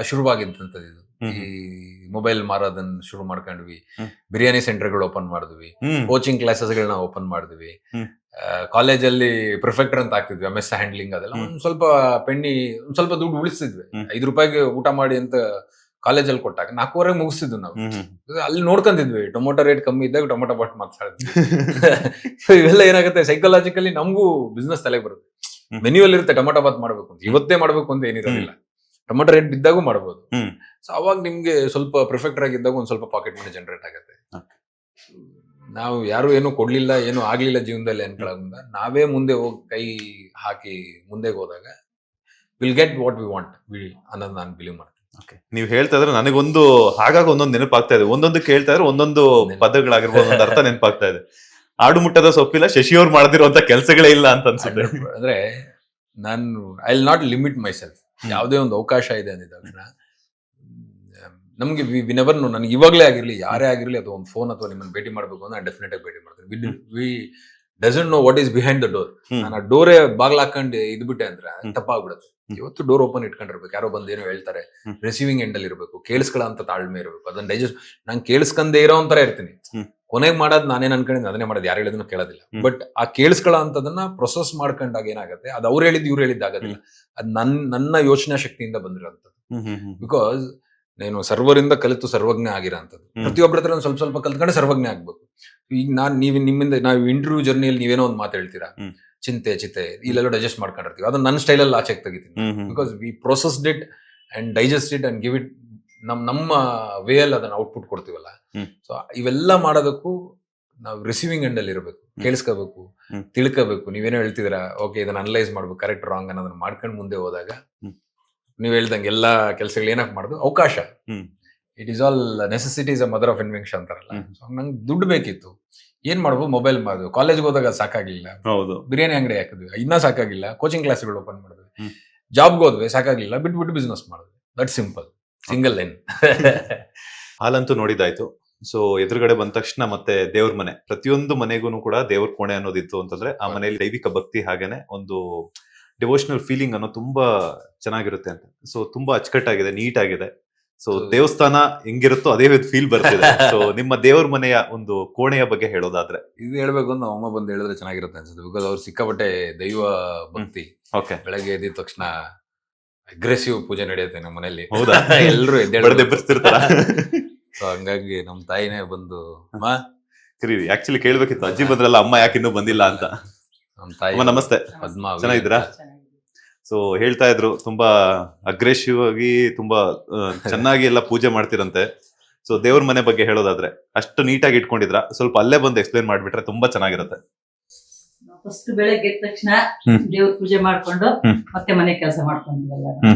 ಶುರುವಾಗಿದ್ದಂಥದ್ದು ಇದು. ಈ ಮೊಬೈಲ್ ಮಾರೋದನ್ನ ಶುರು ಮಾಡ್ಕೊಂಡ್ವಿ, ಬಿರಿಯಾನಿ ಸೆಂಟರ್ಗಳು ಓಪನ್ ಮಾಡಿದ್ವಿ, ಕೋಚಿಂಗ್ ಕ್ಲಾಸಸ್ಗಳನ್ನ ಓಪನ್ ಮಾಡಿದ್ವಿ, ಕಾಲೇಜಲ್ಲಿ ಪ್ರಿಫೆಕ್ಟರ್ ಅಂತ ಆಗ್ತಿದ್ವಿ, MS ಹ್ಯಾಂಡ್ಲಿಂಗ್ ಅದೆಲ್ಲ. ಒಂದ್ ಸ್ವಲ್ಪ ಒಂದ್ ಸ್ವಲ್ಪ ದುಡ್ಡು ಉಳಿಸ್ತಿದ್ವಿ. 5 ರೂಪಾಯಿಗೆ ಊಟ ಮಾಡಿ ಅಂತ ಕಾಲೇಜಲ್ಲಿ ಕೊಟ್ಟಾಗ 4:15 ಮುಗಿಸ್ತಿದ್ವಿ ನಾವು. ಅಲ್ಲಿ ನೋಡ್ಕೊಂತಿದ್ವಿ, ಟೊಮೊಟೊ ರೇಟ್ ಕಮ್ಮಿ ಇದ್ದಾಗ ಟೊಮೊಟೊ ಬಾಟ್ ಮಾತಾಡ್ತಿದ್ವಿ. ಇವೆಲ್ಲ ಏನಾಗುತ್ತೆ, ಸೈಕಲಾಜಿಕಲಿ ನಮಗೂ ಬಿಸ್ನೆಸ್ ತಲೆಗೆ ಬರುತ್ತೆ. ಮೆನ್ಯೂಲ್ ಇರುತ್ತೆ ಟೊಮೊಟೊ ಬಾತ್ ಮಾಡ್ಬೇಕು ಅಂತ, ಇವತ್ತೇ ಮಾಡ್ಬೇಕು ಅಂತ ಏನಿರೋದಿಲ್ಲ, ಟೊಮೊಟೊ ರೇಟ್ ಬಿದ್ದಾಗೂ ಮಾಡ್ಬೋದು. ಸೊ ಅವಾಗ ನಿಮ್ಗೆ ಸ್ವಲ್ಪ ಪ್ರಿಫೆಕ್ಟರ್ ಆಗಿದ್ದಾಗ ಒಂದ್ ಸ್ವಲ್ಪ ಪಾಕೆಟ್ ಮನಿ ಜನರೇಟ್ ಆಗುತ್ತೆ. ನಾವು ಯಾರು ಏನು ಕೊಡ್ಲಿಲ್ಲ, ಏನು ಆಗ್ಲಿಲ್ಲ ಜೀವನದಲ್ಲಿ ಅನ್ಕೊಳ್ಳೋದ್ರಿಂದ ನಾವೇ ಮುಂದೆ ಹೋಗಿ ಕೈ ಹಾಕಿ ಮುಂದೆ ಹೋದಾಗ will get what we want ಅನ್ನೋದು ನಾನು ಬಿಲೀವ್ ಮಾಡ್ತೀನಿ. ನೀವು ಹೇಳ್ತಾ ಇದ್ರೆ ನನಗೊಂದು ಹಾಗಾಗಿ ಒಂದೊಂದು ನೆನಪಾಗ್ತಾ ಇದೆ. ಒಂದೊಂದು ಕೇಳ್ತಾ ಇದ್ರೆ ಒಂದೊಂದು ಪದಗಳಾಗಿರ್ಬೋದು, ಒಂದು ಅರ್ಥ ನೆನಪಾಗ್ತಾ ಇದೆ. ಆಡು ಮುಟ್ಟದ ಸೊಪ್ಪಿಲ್ಲ, ಶಶಿಯವ್ರು ಮಾಡದಿರುವಂತ ಕೆಲಸಗಳೇ ಇಲ್ಲ ಅಂತ ಅನ್ಸುತ್ತೆ. ಅಂದ್ರೆ ನಾನು I will not limit my self. ಯಾವುದೇ ಒಂದು ಅವಕಾಶ ಇದೆ ಅಂದಿದ ತಕ್ಷಣ ನಮ್ಗೆ ವಿ ನೆವರ್ ನೋ. ನನಗೆ ಇವಾಗಲೇ ಆಗಿರ್ಲಿ, ಯಾರೇ ಆಗಿರ್ಲಿ, ಅದು ಒಂದು ಫೋನ್ ಅಥವಾ ನಿಮ್ಮನ್ನು ಭೇಟಿ ಮಾಡ್ಬೇಕು ಅಂದ್ರೆ ನಾನು ಡೆಫಿನೆಟ್ ಆಗಿ ಭೇಟಿ ಮಾಡ್ತೀನಿ. We doesn't know what is behind the door. ನಾನು ಆ ಡೋರೇ ಬಾಗ್ಲ ಹಾಕೊಂಡು ಇದ್ಬಿಟ್ಟೆ ಅಂದ್ರೆ ತಪ್ಪಾಗ್ಬಿಡುತ್ತೆ. ಇವತ್ತು ಡೋರ್ ಓಪನ್ ಇಟ್ಕೊಂಡಿರ್ಬೇಕು. ಯಾರೋ ಬಂದು ಏನೋ ಹೇಳ್ತಾರೆ, ರಿಸೀವಿಂಗ್ ಎಂಡ್ ಅಲ್ಲಿ ಇರಬೇಕು, ಕೇಳಿಸ್ಕೊಳ್ಳೋ ಅಂತ ತಾಳ್ಮೆ ಇರಬೇಕು. ಅದನ್ನ ಡೈಜೆಸ್ಟ್ ನಾನು ಕೇಳಿಸ್ಕೊಂಡೇ ಇರೋ ಒಂಥರ ಇರ್ತೀನಿ. ಕೊನೆಗೆ ಮಾಡೋದು ನಾನೇನ್ ಅನ್ಕೊಂಡಿದ್ದೆ ಅದನ್ನೇ ಮಾಡೋದು, ಯಾರು ಹೇಳಿದ್ರು ಕೇಳೋದಿಲ್ಲ. ಬಟ್ ಆ ಕೇಳಿಸ್ಕೊಳ್ಳೋ ಅಂತದನ್ನ ಪ್ರೊಸೆಸ್ ಮಾಡ್ಕೊಂಡಾಗ ಏನಾಗುತ್ತೆ, ಅದು ಅವ್ರು ಹೇಳಿದ್ದು ಇವ್ರು ಹೇಳಿದ್ದು ಆಗೋದಿಲ್ಲ. ಅದು ನನ್ನ ಯೋಚನಾ ಶಕ್ತಿಯಿಂದ ಬಂದಿರೋಂಥದ್ದು. ಬಿಕಾಸ್ నేను ಸರ್ವರಿಂದ ಕಲಿತು ಸರ್ವಜ್ಞ ಆಗಿರೋಂಥದ್ದು. ಪ್ರತಿಯೊಬ್ಬರ ಹತ್ರ ಸ್ವಲ್ಪ ಸ್ವಲ್ಪ ಕಲ್ತ್ಕೊಂಡೆ ಸರ್ವಜ್ಞ ಆಗ್ಬೇಕು. ಈಗ ನಿಮ್ಮಿಂದ ನಾವು ಇಂಟರ್ವ್ಯೂ ಜರ್ನಿಯಲ್ಲಿ ನೀವೇನೋ ಒಂದು ಮಾತು ಹೇಳ್ತೀರಾ, ಚಿಂತೆ ಇಲ್ಲೆಲ್ಲೋ ಡೈಜೆಸ್ಟ್ ಮಾಡ್ಕೊಂಡಿರ್ತೀವಿ, ಅದನ್ನ ನನ್ನ ಸ್ಟೈಲಲ್ಲಿ ಆಚೆಗೆ ತೆಗಿತೀನಿ. Because we processed it and digest it and give it ನಮ್ಮ ವೇ ಅಲ್ಲಿ ಅದನ್ನ ಔಟ್ಪುಟ್ ಕೊಡ್ತೀವಲ್ಲ. ಸೊ ಇವೆಲ್ಲ ಮಾಡೋದಕ್ಕೂ ನಾವು ರಿಸೀವಿಂಗ್ ಎಂಡ್ ಅಲ್ಲಿ ಇರಬೇಕು, ಕೇಳಿಸ್ಕೋಬೇಕು, ತಿಳ್ಕೋಬೇಕು. ನೀವೇನೋ ಹೇಳ್ತಿದ್ದೀರಾ, ಓಕೆ ಇದನ್ನ ಅನಲೈಸ್ ಮಾಡ್ಬೇಕು, ಕರೆಕ್ಟ್ ರಾಂಗ್ ಅನ್ನೋದನ್ನ ಮಾಡ್ಕೊಂಡು ಮುಂದೆ ಹೋದಾಗ ನೀವ್ ಹೇಳ್ದಂಗೆ ಎಲ್ಲಾ ಕೆಲಸಗಳು ಏನಕ್ಕೆ ಮಾಡುದು, ಅವಕಾಶ. It is all necessity is a mother of invention ಅಂತಾರಲ್ಲ. ನಂಗೆ ದುಡ್ಡು ಬೇಕಿತ್ತು, ಏನ್ ಮಾಡ್ಬೋದು, ಮೊಬೈಲ್ ಮಾಡಿದ್ವಿ. ಕಾಲೇಜ್ಗೆ ಹೋದಾಗ ಸಾಕಾಗಿಲ್ಲ, ಬಿರಿಯಾನಿ ಅಂಗಡಿ ಹಾಕಿದ್ವಿ, ಇನ್ನ ಸಾಕಾಗಿಲ್ಲ, ಕೋಚಿಂಗ್ ಕ್ಲಾಸ್ಗಳು ಓಪನ್ ಮಾಡಿದ್ವಿ. ಜಾಬ್ಗೆ ಹೋದ್ವಿ, ಸಾಕಾಗಿಲ್ಲ, ಬಿಟ್ಬಿಟ್ಟು ಬಿಸ್ನೆಸ್ ಮಾಡಿದ್ವಿ. That simple, single line. ಹಾಲಂತೂ ನೋಡಿದಾಯ್ತು. ಸೊ ಎದುರುಗಡೆ ಬಂದ ತಕ್ಷಣ ಮತ್ತೆ ದೇವ್ರ ಮನೆ, ಪ್ರತಿಯೊಂದು ಮನೆಗೂ ಕೂಡ ದೇವ್ರ ಕೋಣೆ ಅನ್ನೋದಿತ್ತು ಅಂತಂದ್ರೆ ಆ ಮನೆಯಲ್ಲಿ ದೈವಿಕ ಭಕ್ತಿ ಹಾಗೇನೆ ಒಂದು ಡಿವೋಷನಲ್ ಫೀಲಿಂಗ್ ಅನ್ನೋ ತುಂಬಾ ಚೆನ್ನಾಗಿರುತ್ತೆ ಅಂತ. ಸೊ ತುಂಬಾ ಅಚ್ಚುಕಟ್ಟಾಗಿದೆ, ನೀಟ್ ಆಗಿದೆ. ಸೊ ದೇವಸ್ಥಾನ ಹೆಂಗಿರುತ್ತೋ ಅದೇ ಫೀಲ್ ಬರ್ತಿದೆ. ಸೊ ನಿಮ್ಮ ದೇವ್ರ ಮನೆಯ ಒಂದು ಕೋಣೆಯ ಬಗ್ಗೆ ಹೇಳೋದಾದ್ರೆ, ಇದು ಹೇಳ್ಬೇಕು ಅಂತ ಅಮ್ಮ ಬಂದು ಹೇಳಿದ್ರೆ ಚೆನ್ನಾಗಿರುತ್ತೆ ಅನ್ಸುತ್ತೆ. ಬಿಕಾಸ್ ಅವ್ರು ಸಿಕ್ಕಾಪಟ್ಟೆ ದೈವ ಭಕ್ತಿ. ಬೆಳಗ್ಗೆ ಎದ್ದಿದ ತಕ್ಷಣ ಅಗ್ರೆಸಿವ್ ಪೂಜೆ ನಡೆಯುತ್ತೆ ನಮ್ಮ ಮನೆಯಲ್ಲಿ. ಹೌದಾ? ಎಲ್ಲರೂ ಎದ್ದೆಬ್ಬಿಸ್ತಿರ್ತಾರ. ಸೊ ಹಂಗಾಗಿ ನಮ್ ತಾಯಿನೇ ಬಂದು ಕರೀರಿ. ಆಕ್ಚುಲಿ ಕೇಳ್ಬೇಕಿತ್ತು, ಅಜ್ಜಿ ಬಂದ್ರಲ್ಲ, ಅಮ್ಮ ಯಾಕೆ ಇನ್ನೂ ಬಂದಿಲ್ಲ ಅಂತ. ನಮ್ ತಾಯಿ ನಮಸ್ತೆ, ಪದ್ಮಾ, ಚೆನ್ನಾಗಿದ್ದೀರಾ? ಸೊ ಹೇಳ್ತಾ ಇದ್ರು ತುಂಬಾ ಅಗ್ರೆಸಿವ್ ಆಗಿ ತುಂಬಾ ಚೆನ್ನಾಗಿ ಎಲ್ಲ ಪೂಜೆ ಮಾಡ್ತಿರಂತೆ. ಸೊ ದೇವ್ರ ಮನೆ ಬಗ್ಗೆ ಹೇಳೋದಾದ್ರೆ ಅಷ್ಟು ನೀಟಾಗಿ ಇಟ್ಕೊಂಡಿದ್ರ, ಸ್ವಲ್ಪ ಅಲ್ಲೇ ಬಂದು ಎಕ್ಸ್ಪ್ಲೇನ್ ಮಾಡ್ಬಿಟ್ರೆ ತುಂಬಾ ಚೆನ್ನಾಗಿರುತ್ತೆ. ಫಸ್ಟ್ ಬೆಳಗ್ಗೆ ಎದ್ದ ತಕ್ಷಣ ದೇವ್ರ ಪೂಜೆ ಮಾಡ್ಕೊಂಡು ಮತ್ತೆ ಮನೆ ಕೆಲಸ ಮಾಡ್ಕೊಂತೀವಲ್ಲ,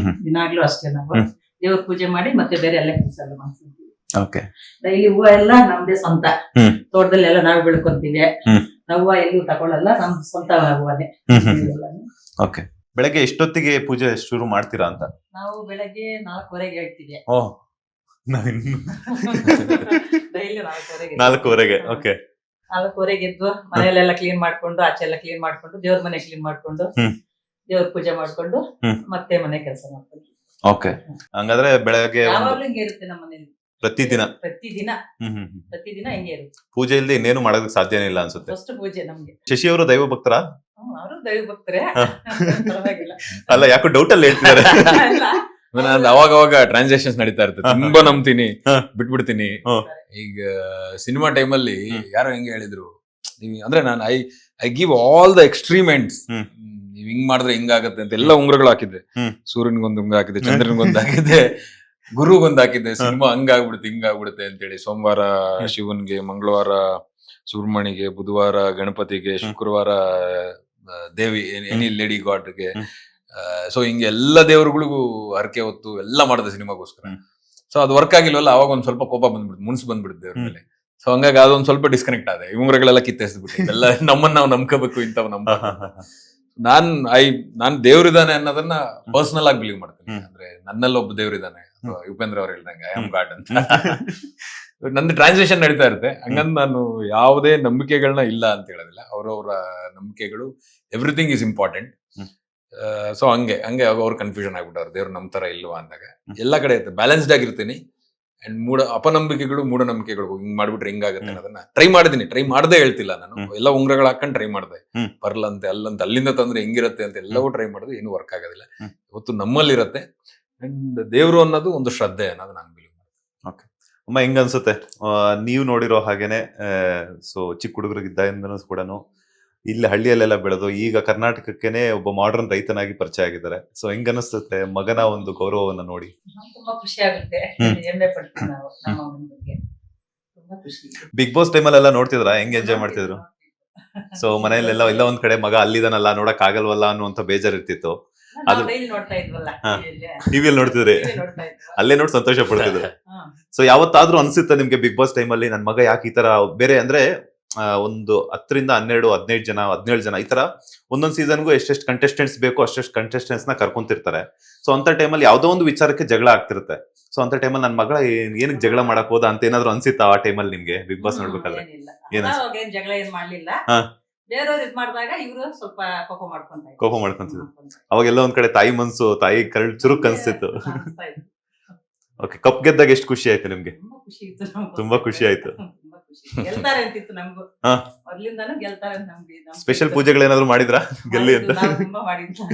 ದಿನಾಗ್ಲೂ ಅಷ್ಟೇ. ನಾವು ದೇವ್ರ ಪೂಜೆ ಮಾಡಿ ಮತ್ತೆ ಬೇರೆ ಎಲ್ಲ ಕೆಲಸ ಎಲ್ಲ ಮಾಡ್ಕೊಂತೀವಿ. ಡೈಲಿ ಹೂವ ಎಲ್ಲ ನಮ್ದೇ ಸ್ವಂತ, ತೋಟದಲ್ಲಿ ಎಲ್ಲ ನಾವೇ ಬೆಳ್ಕೊಂತೀವಿ. ಹೂವ ಎಲ್ಲೂ ತಗೊಳಲ್ಲ, ನಮ್ ಸ್ವಂತ ಹೂವನೇ. ಬೆಳಗ್ಗೆ ಎಷ್ಟೊತ್ತಿಗೆ ಪೂಜೆ ಶುರು ಮಾಡ್ತೀರಾ ಅಂತ? ನಾವು ಬೆಳಗ್ಗೆ 4:15 ಹೇಳ್ತೀವಿ. ಡೈಲಿ 4:15. ಓಕೆ, 4:15 ಎದ್ದು ಮನೆಯಲ್ಲೆಲ್ಲ ಕ್ಲೀನ್ ಮಾಡ್ಕೊಂಡು, ಆಚೆ ಎಲ್ಲ ಕ್ಲೀನ್ ಮಾಡ್ಕೊಂಡು, ದೇವ್ರ ಮನೆ ಕ್ಲೀನ್ ಮಾಡ್ಕೊಂಡು, ದೇವ್ರ ಪೂಜೆ ಮಾಡ್ಕೊಂಡು ಮತ್ತೆ ಮನೆ ಕೆಲಸ ಮಾಡ್ಕೊಂಡು. ಓಕೆ, ಹಂಗಾದ್ರೆ ಬೆಳಗ್ಗೆ ಯಾವಾಗ್ಲೂ ಹಿಂಗೆ ಇರುತ್ತೆ ನಮ್ಮ ಮನೇಲಿ. ಪ್ರತಿದಿನ ಹಿಂಗೆ ಇರುತ್ತೆ. ಪೂಜೆ ಇಲ್ಲದೆ ಇನ್ನೇನು ಮಾಡೋದಕ್ಕೆ ಸಾಧ್ಯನೇ ಇಲ್ಲ ಅನ್ಸುತ್ತೆ. ಫಸ್ಟ್ ಪೂಜೆ ನಮ್ಗೆ. ಶಶಿ ಅವರು ದೈವ ಭಕ್ತರ? ಅವರು ದೈವ ಭಕ್ತರೇ. ಅಲ್ಲ, ಯಾಕೋ ಡೌಟ್ ಅಲ್ಲಿ ಹೇಳ್ತಿದ್ದಾರೆ. ಅವಾಗ ಟ್ರಾನ್ಸಾಕ್ಷನ್ಸ್ ನಡೀತಾ ಇರ್ತದೆ, ತುಂಬಾ ನಂಬ್ತೀನಿ, ಬಿಟ್ಬಿಡ್ತೀನಿ. ಈಗ ಸಿನಿಮಾ ಟೈಮಲ್ಲಿ ಯಾರೋ ಹೆಂಗೆ ಹೇಳಿದ್ರು, ಅಂದ್ರೆ ನಾನು I give all the extreme ends. ನೀವ್ ಹಿಂಗ್ ಮಾಡಿದ್ರೆ ಹಿಂಗಾಗತ್ತೆ ಅಂತ ಎಲ್ಲ ಉಂಗ್ರಗಳು ಹಾಕಿದ್ದೆ. ಸೂರ್ಯನ್ಗೊಂದು ಉಂಗ್ರ ಹಾಕಿದ್ದೆ, ಚಂದ್ರನ್ಗೊಂದು ಹಾಕಿದ್ದೆ, ಗುರುಗೊಂದು ಹಾಕಿದ್ದೆ. ಸಿನಿಮಾ ಹಿಂಗಾಗ್ಬಿಡುತ್ತೆ ಅಂತೇಳಿ ಸೋಮವಾರ ಶಿವನ್ಗೆ, ಮಂಗಳವಾರ ಸುಬ್ರಹ್ಮಣಿಗೆ, ಬುಧವಾರ ಗಣಪತಿಗೆ, ಶುಕ್ರವಾರ ದೇವಿ ಎನಿ ಲೇಡಿ ಗಾಡ್ಗೆ. ಸೊ ಹಿಂಗೆ ಎಲ್ಲ ದೇವರುಗಳಿಗೂ ಹರಕೆ ಹೊತ್ತು ಎಲ್ಲ ಮಾಡಿದೆ ಸಿನಿಮಾಗೋಸ್ಕರ. ಸೊ ಅದು ವರ್ಕ್ ಆಗಿಲ್ವಲ್ಲ, ಅವಾಗ ಒಂದ್ ಸ್ವಲ್ಪ ಕೋಪ ಬಂದ್ಬಿಡುತ್ತೆ, ಮುನ್ಸು ಬಂದ್ಬಿಡುತ್ತೆ ದೇವ್ರ ಮೇಲೆ. ಸೊ ಹಂಗಾಗಿ ಅದೊಂದ್ ಸ್ವಲ್ಪ ಡಿಸ್ಕನೆಕ್ಟ್ ಆದೆ. ಇವುಗಳೆಲ್ಲ ಕಿತ್ತೆಸ್ಬಿಟ್ಟು ಎಲ್ಲ ನಮ್ಮನ್ನ ನಾವು ನಂಬ್ಕೋಬೇಕು, ಇಂಥವ್ ನಾನ್ ದೇವ್ರಿದಾನೆ ಅನ್ನೋದನ್ನ ಪರ್ಸನಲ್ ಆಗಿ ಬಿಲೀವ್ ಮಾಡ್ತೀನಿ. ಹ್ಮ್. ಅಂದ್ರೆ ನನ್ನಲ್ಲಿ ಒಬ್ಬ ದೇವ್ರಿದಾನೆ, ಉಪೇಂದ್ರ ಅವ್ರು ಹೇಳ್ದಂಗೆ ಐ ಆಮ್ ಗಾಡ್ ಅಂತ. ನಂದು ಟ್ರಾನ್ಸ್ಲೇಷನ್ ನಡೀತಾ ಇರುತ್ತೆ. ಹಂಗಂದ್ ನಾನು ಯಾವುದೇ ನಂಬಿಕೆಗಳನ್ನ ಇಲ್ಲ ಅಂತ ಹೇಳೋದಿಲ್ಲ. ಅವ್ರವ್ರ ನಂಬಿಕೆಗಳು, ಎವ್ರಿಥಿಂಗ್ ಈಸ್ ಇಂಪಾರ್ಟೆಂಟ್. ಸೊ ಹಂಗೆ ಅವ್ರು ಕನ್ಫ್ಯೂಷನ್ ಆಗ್ಬಿಟ್ಟವ್ರು, ದೇವ್ರು ನಮ್ ತರ ಇಲ್ವಾ ಅಂದಾಗ. ಎಲ್ಲ ಕಡೆ ಇರುತ್ತೆ, ಬ್ಯಾಲೆನ್ಸ್ಡ್ ಆಗಿರ್ತೀನಿ. ಅಂಡ್ ಅಪನಂಬಿಕೆಗಳು ಮೂಢನಂಬಿಕೆಗಳು ಹಿಂಗ್ ಮಾಡ್ಬಿಟ್ರೆ ಹಿಂಗಾಗುತ್ತೆ ಅನ್ನೋದನ್ನ ಟ್ರೈ ಮಾಡಿದೀನಿ. ಟ್ರೈ ಮಾಡದೆ ಹೇಳ್ತಿಲ್ಲ ನಾನು. ಎಲ್ಲ ಉಂಗ್ರಗಳು ಹಾಕೊಂಡು ಟ್ರೈ ಮಾಡಿದೆ, ಬರ್ಲಂತೆ ಅಲ್ಲಂತೆ, ಅಲ್ಲಿಂದ ತಂದ್ರೆ ಹಿಂಗಿರತ್ತೆ ಅಂತ ಎಲ್ಲವೂ ಟ್ರೈ ಮಾಡಿದ್ರೆ ಏನು ವರ್ಕ್ ಆಗೋದಿಲ್ಲ. ಇವತ್ತು ನಮ್ಮಲ್ಲಿರತ್ತೆ. ಅಂಡ್ ದೇವ್ರು ಅನ್ನೋದು ಒಂದು ಶ್ರದ್ಧೆ ಅನ್ನೋದು ನಾನು ಬಿಲೀವ್ ಮಾಡ್ತೀನಿ. ಅಮ್ಮ ಹೆಂಗ ಅನ್ಸುತ್ತೆ ನೀವು ನೋಡಿರೋ ಹಾಗೇನೆ? ಸೊ ಚಿಕ್ಕ ಹುಡುಗರಿಗಿದ್ದಾಗಿಂದನೂ ಕೂಡ ಇಲ್ಲಿ ಹಳ್ಳಿಯಲ್ಲೆಲ್ಲ ಬೆಳೆದು ಈಗ ಕರ್ನಾಟಕಕ್ಕೇನೆ ಒಬ್ಬ ಮಾಡರ್ನ್ ರೈತನಾಗಿ ಪರಿಚಯ ಆಗಿದ್ದಾರೆ. ಸೊ ಹೆಂಗ ಅನಿಸುತ್ತೆ ಮಗನ ಒಂದು ಗೌರವವನ್ನ ನೋಡಿ? ತುಂಬಾ ಖುಷಿ ಆಗುತ್ತೆ, ಹೆಮ್ಮೆ ಪಡ್ತೀವಿ ನಾವು ನಮ್ಮ ಮಗನ ಬಗ್ಗೆ. ತುಂಬಾ ಖುಷಿ. ಬಿಗ್ ಬಾಸ್ ಟೈಮಲ್ಲೆಲ್ಲ ನೋಡ್ತಿದ್ರ? ಹೆಂಗ್ ಎಂಜಾಯ್ ಮಾಡ್ತಿದ್ರು? ಸೊ ಮನೆಯಲ್ಲೆಲ್ಲ ಎಲ್ಲ ಒಂದ್ ಕಡೆ ಮಗ ಅಲ್ಲಿದಾನಲ್ಲ, ನೋಡಕ್ ಆಗಲ್ವಲ್ಲ ಅನ್ನುವಂತ ಬೇಜಾರ್ ಇರ್ತಿತ್ತು. ನಾವು ಡೈಲಿ ನೋಡ್ತಾ ಇದ್ವಲ್ಲ, ಟಿವಿಯಲ್ಲಿ ನೋಡ್ತಿದ್ರಿ, ನೋಡ್ತಾ ಇದ್ವಿ. ಅಲ್ಲೇ ನೋಡಿ ಸಂತೋಷ ಪಡ್ತಿದ್ರು. ಹಾ. ಸೊ ಯಾವತ್ತಾದ್ರೂ ಅನ್ಸುತ್ತೆ ನಿಮ್ಗೆ ಬಿಗ್ ಬಾಸ್ ಟೈಮಲ್ಲಿ ನನ್ ಮಗ ಯಾಕೆ ಈ ತರ ಬೇರೆ ಅಂದ್ರೆ ಒಂದು 10 ರಿಂದ 12, 15 ಜನ, 17 ಜನ ಈ ತರ ಒಂದೊಂದ್ ಸೀಸನ್ಗೂ ಎಷ್ಟೆಷ್ಟು ಕಂಟೆಸ್ಟೆಂಟ್ಸ್ ಬೇಕು ಅಷ್ಟೆಷ್ಟು ಕಂಟೆಸ್ಟೆಂಟ್ಸ್ ನ ಕರ್ಕೊಂತಿರ್ತಾರೆ. ಸೊ ಅಂತ ಟೈಮಲ್ಲಿ ಯಾವ್ದೋ ಒಂದು ವಿಚಾರಕ್ಕೆ ಜಗಳ ಆಗ್ತಿರುತ್ತೆ. ಸೊ ಅಂತ ಟೈಮಲ್ಲಿ ನನ್ ಮಗಳ ಏನಕ್ಕೆ ಜಗಳ ಮಾಡಕ್ ಹೋದ ಅಂತ ಏನಾದ್ರು ಅನ್ಸಿತ್ತಾ ಆ ಟೈಮಲ್ಲಿ ನಿಮ್ಗೆ ಬಿಗ್ ಬಾಸ್ ನೋಡ್ಬೇಕಾದ್ರೆ? ಏನಿಲ್ಲ, ಏನ್ ಅನ್ಸುತ್ತೆ? ಅವಾಗ ಏನ್ ಜಗಳ ಏನ್ ಮಾಡ್ಲಿಲ್ಲ. ಹಾ. ಬೇರೆಯವ್ರು ಇದ್ ಮಾಡಿದಾಗ ಇವ್ರು ಸ್ವಲ್ಪ ಕೋಪ ಮಾಡ್ಕೊಂತಿದ್ರು. ಅವಾಗೆಲ್ಲ ಒಂದ್ ಕಡೆ ತಾಯಿ ಮನ್ಸು, ತಾಯಿ ಕರಳು ಚುರುಕ್ ಅನ್ಸ್ತಿತ್ತು. ಓಕೆ, ಕಪ್ ಗೆದ್ದಾಗ ಎಷ್ಟು ಖುಷಿ ಆಯ್ತು ನಿಮ್ಗೆ? ತುಂಬಾ ಖುಷಿ ಇತ್ತು ನಮ್ಗೆ. ತುಂಬಾ ಖುಷಿ ಆಯ್ತು. ತುಂಬಾ ಖುಷಿ. ಗೆಲ್ತಾರೆ ಅಂತಿತ್ತು ನಮ್ಗೂ. ಹಾ. ಮೊದ್ಲಿಂದಾನು ಗೆಲ್ತಾರೆ ಅಂತ ನಮ್ಗೆ ಸ್ಪೆಷಲ್ ಪೂಜೆಗಳೇನಾದ್ರು ಮಾಡಿದ್ರ ಗೆಲ್ಲಿ ಅಂತ? ನಾವು ತುಂಬಾ ಮಾಡಿದ್ವಿ.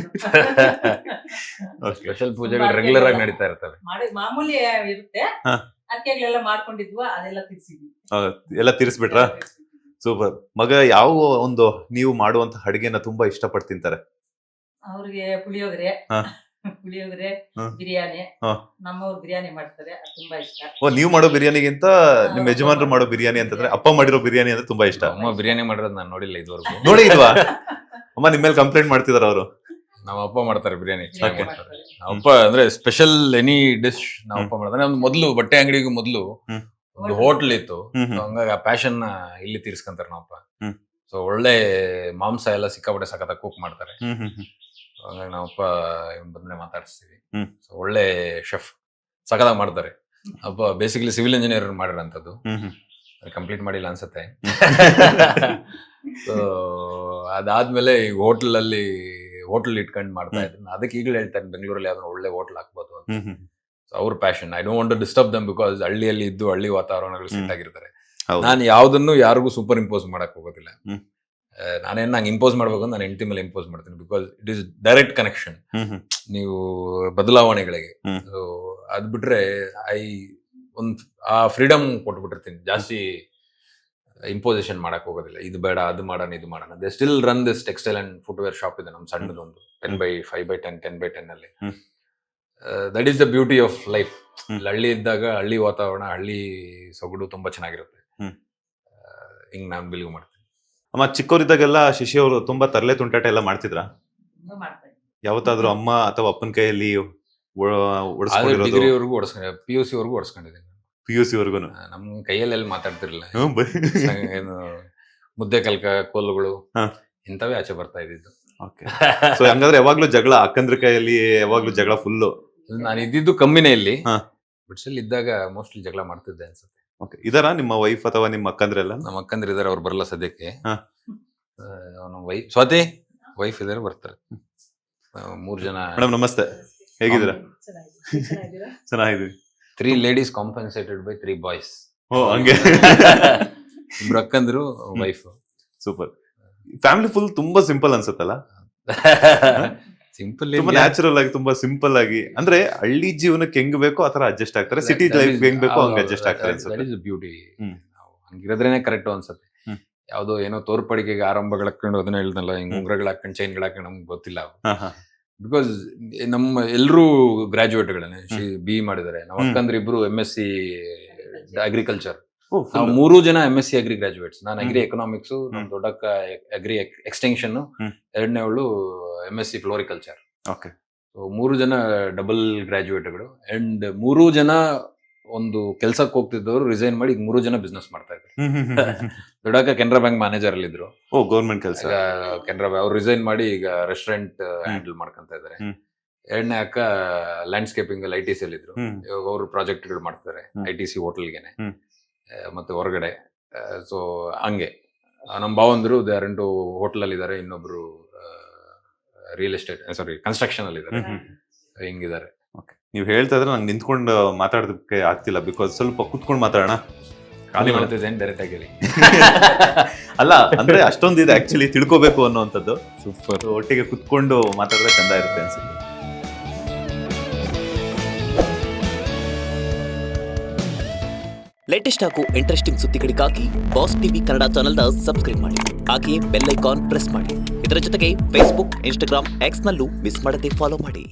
ಸ್ಪೆಷಲ್ ಪೂಜೆಗಳು ರೆಗ್ಯುಲರ್ ಆಗಿ ನಡೀತಾ ಇರ್ತವೆ. ಮಾಡಿ ಮಾಮೂಲಿ ಇರುತ್ತೆ. ಹಾ. ಅರ್ಕೆಗಳೆಲ್ಲ ಮಾಡ್ಕೊಂಡಿದ್ವು, ಅದೆಲ್ಲ ತಿರ್ಸಿದ್ವಿ. ಎಲ್ಲ ತೀರಿಸ್ಬಿಟ್ರ? ಸೂಪರ್. ಮಗ ಯಾವ ಒಂದು ನೀವು ಮಾಡುವಂತ ಅಡಿಗೆನ ತುಂಬಾ ಇಷ್ಟಪಟ್ಟು ತಿಂತಾರೆ? ಅವ್ರಿಗೆ ಪುಳಿಯೋಗರೆ, ಹಾ. ಪುಳಿಯೋಗರೆ, ಹಾ. ಬಿರಿಯಾನಿ. ಹಾ. ನಮ್ಮವ್ರು ಬಿರಿಯಾನಿ ಮಾಡ್ತಾರೆ, ಅದು ತುಂಬಾ ಇಷ್ಟ. ಓ, ನೀವು ಮಾಡೋ ಬಿರಿಯಾನಿಗಿಂತ ನಿಮ್ ಯಜಮಾನ್ರು ಮಾಡೋ ಬಿರಿಯಾನಿ ಅಂತಂದ್ರೆ, ಅಪ್ಪ ಮಾಡಿರೋ ಬಿರಿಯಾನಿ ಅಂದ್ರೆ ತುಂಬಾ ಇಷ್ಟ. ಅಮ್ಮ ಬಿರಿಯಾನಿ ಮಾಡಿರೋದು ನಾನು ನೋಡಿಲ್ಲ ಇದುವರೆಗೂ. ನೋಡಿ ಇಲ್ವಾ? ಅಮ್ಮ ನಿಮ್ ಮೇಲೆ ಕಂಪ್ಲೇಂಟ್ ಮಾಡ್ತಿದಾರ ಅವರು? ನಮ್ಮ ಅಪ್ಪ ಮಾಡ್ತಾರೆ ಬಿರಿಯಾನಿ, ಬಿರಿಯಾನಿ ಚೆನ್ನಾಗಿ ಮಾಡ್ತಾರೆ. ಮಾಡ್ತಾರೆ. ನಮ್ಮ ಅಪ್ಪ ಅಂದ್ರೆ ಸ್ಪೆಷಲ್ ಎನಿ ಡಿಶ್ ನಮ್ಮ ಅಪ್ಪ ಮಾಡ್ತಾರೆ. ನಮ್ದು ಮೊದ್ಲು ಬಟ್ಟೆ ಅಂಗಡಿಗೂ ಮೊದ್ಲು ಒಂದು ಹೋಟ್ಲ್ ಇತ್ತು. So ಹಂಗಾಗಿ ಆ ಪ್ಯಾಷನ್ ನ ಇಲ್ಲಿ ತೀರ್ಸ್ಕೊಂತಾರೆ ನಮ್ಮಪ್ಪ. ಸೊ ಒಳ್ಳೆ ಮಾಂಸ ಎಲ್ಲ ಸಿಕ್ಕಾಪಟ್ಟೆ ಸಖತ್ತಾಗಿ ಕುಕ್ ಮಾಡ್ತಾರೆ. ಹಂಗಾಗಿ ನಾವಪ್ಪ ಬಂದ್ರೆ ಮಾತಾಡಿಸ್ತೀವಿ. ಸೊ ಒಳ್ಳೆ ಶೆಫ್, ಸಖತ್ತಾಗಿ ಮಾಡ್ತಾರೆ. ಅಪ್ಪ ಬೇಸಿಕಲಿ ಸಿವಿಲ್ ಇಂಜಿನಿಯರ್ ಮಾಡಿರೋಂಥದ್ದು, ಕಂಪ್ಲೀಟ್ ಮಾಡಿಲ್ಲ ಅನ್ಸುತ್ತೆ. ಸೊ ಅದಾದ್ಮೇಲೆ ಈಗ ಹೋಟೆಲ್ ಇಟ್ಕೊಂಡು ಮಾಡ್ತಾ ಇದ್ದೀನಿ. ಅದಕ್ಕೆ ಈಗಲೂ ಹೇಳ್ತಾರೆ ಬೆಂಗಳೂರಲ್ಲಿ ಯಾವ್ದಾದ್ರು ಒಳ್ಳೆ ಹೋಟ್ಲ್ ಹಾಕ್ಬೋದು ಅಂತ. ಅವ್ರ passion. I don't want to disturb them, because ಹಳ್ಳಿಯಲ್ಲಿ ಇದ್ದು ಹಳ್ಳಿ ವಾತಾವರಣಗಳು ಸೆಟ್ ಆಗಿರ್ತಾರೆ. ನಾನು ಯಾವ್ದನ್ನು ಯಾರಿಗೂ ಸೂಪರ್ ಇಂಪೋಸ್ ಮಾಡಕ್ ಹೋಗೋದಿಲ್ಲ. ನಾನೇನ್ ನಂಗೆ ಇಂಪೋಸ್ ಮಾಡ್ಬೇಕು ಅಂತ ನಾನು ಹೆಂಡತಿ ಮೇಲೆ ಇಂಪೋಸ್ ಮಾಡ್ತೀನಿ, because it is direct connection ನೀವು ಬದಲಾವಣೆಗಳಿಗೆ. ಸೊ ಅದ್ ಬಿಟ್ರೆ ಆ ಫ್ರೀಡಮ್ ಕೊಟ್ಬಿಟ್ಟಿರ್ತೀನಿ, ಜಾಸ್ತಿ ಇಂಪೋಸಿಷನ್ ಮಾಡಕ್ ಹೋಗೋದಿಲ್ಲ. ಇದು ಬೇಡ, ಅದು ಮಾಡೋಣ, ಇದು ಮಾಡೋಣ. They still run this textile and footwear shop ಇದೆ ನಮ್ ಸಣ್ಣದೊಂದು 10x5x10, 10x10 ಅಲ್ಲಿ. That is the beauty of life. ಹಳ್ಳಿ ಇದ್ದಾಗ ಹಳ್ಳಿ ವಾತಾವರಣ, ಹಳ್ಳಿ ಸೊಗಡು ತುಂಬಾ ಚೆನ್ನಾಗಿರುತ್ತೆ. ಹಿಂಗ್ ನಾನು ಬಿಲೀವ್ ಮಾಡ್ತೀನಿ. ಅಮ್ಮ ಚಿಕ್ಕವರಿದ್ದಾಗೆಲ್ಲ ಶಶಿ ಅವರು ತುಂಬಾ ತರಲೆ ತುಂಟಾಟ ಎಲ್ಲ ಮಾಡ್ತಿದ್ರ? ಯಾವತ್ತಾದ್ರೂ ಅಮ್ಮ ಅಥವಾ ಅಪ್ಪನ ಕೈಯಲ್ಲಿ ಡಿಗ್ರಿವರೆಗೂ ಓಡಿಸ್ಕೊಂಡು, PUC ವರೆಗೂ ಓಡಿಸ್ಕೊಂಡಿದ್ದೀನಿ. PUC ವರ್ಗು ನಮ್ ಕೈಯಲ್ಲಿ ಮಾತಾಡ್ತಿರ್ಲಿಲ್ಲ. ಏನು ಮುದ್ದೆ ಕಲ್ಕ ಕೋಲುಗಳು ಇಂಥವೇ ಆಚೆ ಬರ್ತಾ ಇದ್ದಿದ್ದು. ಸೊ ಹಂಗಾದ್ರೆ ಯಾವಾಗ್ಲೂ ಜಗಳ ಅಕ್ಕಂದ್ರ ಕೈಯಲ್ಲಿ, ಯಾವಾಗ್ಲೂ ಜಗಳ ಫುಲ್ಲು? ನಾನು ಇದ್ದಿದ್ದು ಕಮ್ಮಿನೇ ಇಲ್ಲಿ, ಬಟ್ ಸ್ಟಿಲ್ ಇದ್ದಾಗ ಮೋಸ್ಟ್ಲಿ ಜಗಳ ಮಾಡ್ತಿದ್ದೆ ಅನ್ಸುತ್ತೆ. ಇದಾರ ನಿಮ್ಮ ವೈಫ್ ಅಥವಾ ನಿಮ್ಮ ಅಕ್ಕಂದ್ರೆಲ್ಲ? ನಮ್ಮ ಅಕ್ಕಂದ್ರ ಇದಾರೆ, ಅವ್ರು ಬರಲ್ಲ ಸದ್ಯಕ್ಕೆ. ಸ್ವಾತಿ ವೈಫ್ ಇದಾರೆ, ಬರ್ತಾರೆ. 3 ಜನ. ಮೇಡಮ್ ನಮಸ್ತೆ, ಹೇಗಿದ್ದೀರಾ? ಚೆನ್ನಾಗಿದ್ದೀವಿ. 3 ladies compensated by 3 boys. ಓ ಹಂಗೆ. 2 ಅಕ್ಕಂದ್ರು, ವೈಫ್. ಸೂಪರ್. ಫ್ಯಾಮಿಲಿ ಫುಲ್ ತುಂಬಾ ಸಿಂಪಲ್ ಅನ್ಸುತ್ತಲ್ಲ? ಸಿಂಪಲ್, ತುಂಬಾ ನ್ಯಾಚುರಲ್ ಆಗಿ, ತುಂಬಾ ಸಿಂಪಲ್ ಆಗಿ. ಅಂದ್ರೆ ಹಳ್ಳಿ ಜೀವನಕ್ಕೆ ಹೆಂಗ್ ಬೇಕೋ ಆತರ ಅಡ್ಜಸ್ಟ್ ಆಗ್ತಾರೆ, ಸಿಟಿ ಲೈಫ್ ಹೆಂಗ್ ಬೇಕೋ ಹಂಗ ಅಡ್ಜಸ್ಟ್ ಆಗ್ತಾರೆ ಅನ್ಸುತ್ತೆ. ಬ್ಯೂಟಿ. ಹಂಗಿರೋದ್ರೇನೆ ಕರೆಕ್ಟ್ ಅನ್ಸುತ್ತೆ. ಯಾವ್ದೋ ಏನೋ ತೋರ್ಪಡಿಗೆಗೆ ಆರಂಭಗಳು ಹಾಕೊಂಡು ಅದನ್ನ ಹೇಳ್ದಲ್ಲ, ಹಿಂಗ್ ಉಂಗ್ರಗಳು ಹಾಕೊಂಡು ಚೈನ್ಗಳು ಹಾಕೊಂಡು ನಮ್ಗೆ ಗೊತ್ತಿಲ್ಲ. ಬಿಕಾಸ್ ನಮ್ಮ ಎಲ್ರೂ ಗ್ರಾಜುಯೇಟ್ಗಳೇ, BE ಮಾಡಿದ್ದಾರೆ. ನಮ್ಮ ಅಕ್ಕಂದ್ರೆ ಇಬ್ರು MSc ಅಗ್ರಿಕಲ್ಚರ್. ನಾವು 3 ಜನ MSc ಅಗ್ರಿ ಗ್ರಾಜುಯೇಟ್ಸ್. ನಾನು ಅಗ್ರಿ ಎಕನಾಮಿಕ್ಸ್, ನಮ್ ದೊಡ್ಡಕ್ಕ ಅಗ್ರಿ ಎಕ್ಸ್ಟೆನ್ಷನ್, ಎರಡನೇವಳು MSc ಫ್ಲೋರಿಕಲ್ಚರ್. 3 ಜನ ಡಬಲ್ ಗ್ರಾಜುಯೇಟ್ಗಳು. ಅಂಡ್ 3 ಜನ ಒಂದು ಕೆಲ್ಸಕ್ಕೆ ಹೋಗ್ತಿದ್ದವರು ರಿಸೈನ್ ಮಾಡಿ ಈಗ 3 ಜನ ಬಿಸ್ನೆಸ್ ಮಾಡ್ತಾ ಇದ್ದಾರೆ. ದೊಡ್ಡಕ್ಕ ಕೆನರಾ ಬ್ಯಾಂಕ್ ಮ್ಯಾನೇಜರ್ ಅಲ್ಲಿ ಇದ್ರು. ಓ ಗೌರ್ಮೆಂಟ್ ಕೆಲಸ. ಈಗ ಕೆನರಾ ಬ್ಯಾಂಕ್ ಅವ್ರು ರಿಸೈನ್ ಮಾಡಿ ಈಗ ರೆಸ್ಟೋರೆಂಟ್ ಹ್ಯಾಂಡಲ್ ಮಾಡ್ಕೊಂತ ಇದ್ದಾರೆ. ಎರಡನೇ ಅಕ್ಕ ಲ್ಯಾಂಡ್ಸ್ಕೇಪಿಂಗ್ ಅಲ್ಲಿ ITC ಅಲ್ಲಿ ಇದ್ರು. ಇವಾಗ ಅವರು ಪ್ರಾಜೆಕ್ಟ್ ಗಳು ಮಾಡ್ತಾರೆ ITC ಹೋಟೆಲ್ಗೆನೆ ಮತ್ತೆ ಹೊರಗಡೆ. ಸೊ ಹಂಗೆ ನಮ್ ಭಾವಂದ್ರು ದೇ2 ಹೋಟೆಲ್ ಅಲ್ಲಿ ಇದಾರೆ, ಇನ್ನೊಬ್ರು ರಿಯಲ್ ಎಸ್ಟೇಟ್ ಕನ್ಸ್ಟ್ರಕ್ಷನ್ ಅಲ್ಲಿ ಇದಾರೆ. ಹಿಂಗಿದ್ದಾರೆ. ನೀವ್ ಹೇಳ್ತಾ ಇದ್ರೆ ನಂಗೆ ನಿಂತ್ಕೊಂಡು ಮಾತಾಡೋದಕ್ಕೆ ಆಗ್ತಿಲ್ಲ, ಬಿಕಾಸ್ ಸ್ವಲ್ಪ ಕುತ್ಕೊಂಡು ಮಾತಾಡೋಣ. ಖಾಲಿ ಮಾಡ್ತಿದ್ದೇನೆ ಡೈರೆಕ್ಟ್ ಆಗಿ. ಅಲ್ಲ ಅಂದ್ರೆ ಅಷ್ಟೊಂದಿದೆ ಆಕ್ಚುಲಿ ತಿಳ್ಕೊಬೇಕು ಅನ್ನೋಂಥದ್ದು. ಸೂಪರ್. ಒಟ್ಟಿಗೆ ಕುತ್ಕೊಂಡು ಮಾತಾಡಿದ್ರೆ ಚಂದ ಇರುತ್ತೆ ಅನ್ಸುತ್ತೆ. ಲೇಟೆಸ್ಟ್ ಹಾಗೂ ಇಂಟ್ರೆಸ್ಟಿಂಗ್ ಸುದ್ದಿಗಳಿಗಾಗಿ ಬಾಸ್ ಟಿವಿ ಕನ್ನಡ ಚಾನೆಲ್ನ ಸಬ್ಸ್ಕ್ರೈಬ್ ಮಾಡಿ. ಹಾಗೆಯೇ ಬೆಲ್ ಐಕಾನ್ ಪ್ರೆಸ್ ಮಾಡಿ. ಇದರ ಜೊತೆಗೆ ಫೇಸ್ಬುಕ್, ಇನ್ಸ್ಟಾಗ್ರಾಮ್, ಎಕ್ಸ್ನಲ್ಲೂ ಮಿಸ್ ಮಾಡದೆ ಫಾಲೋ ಮಾಡಿ.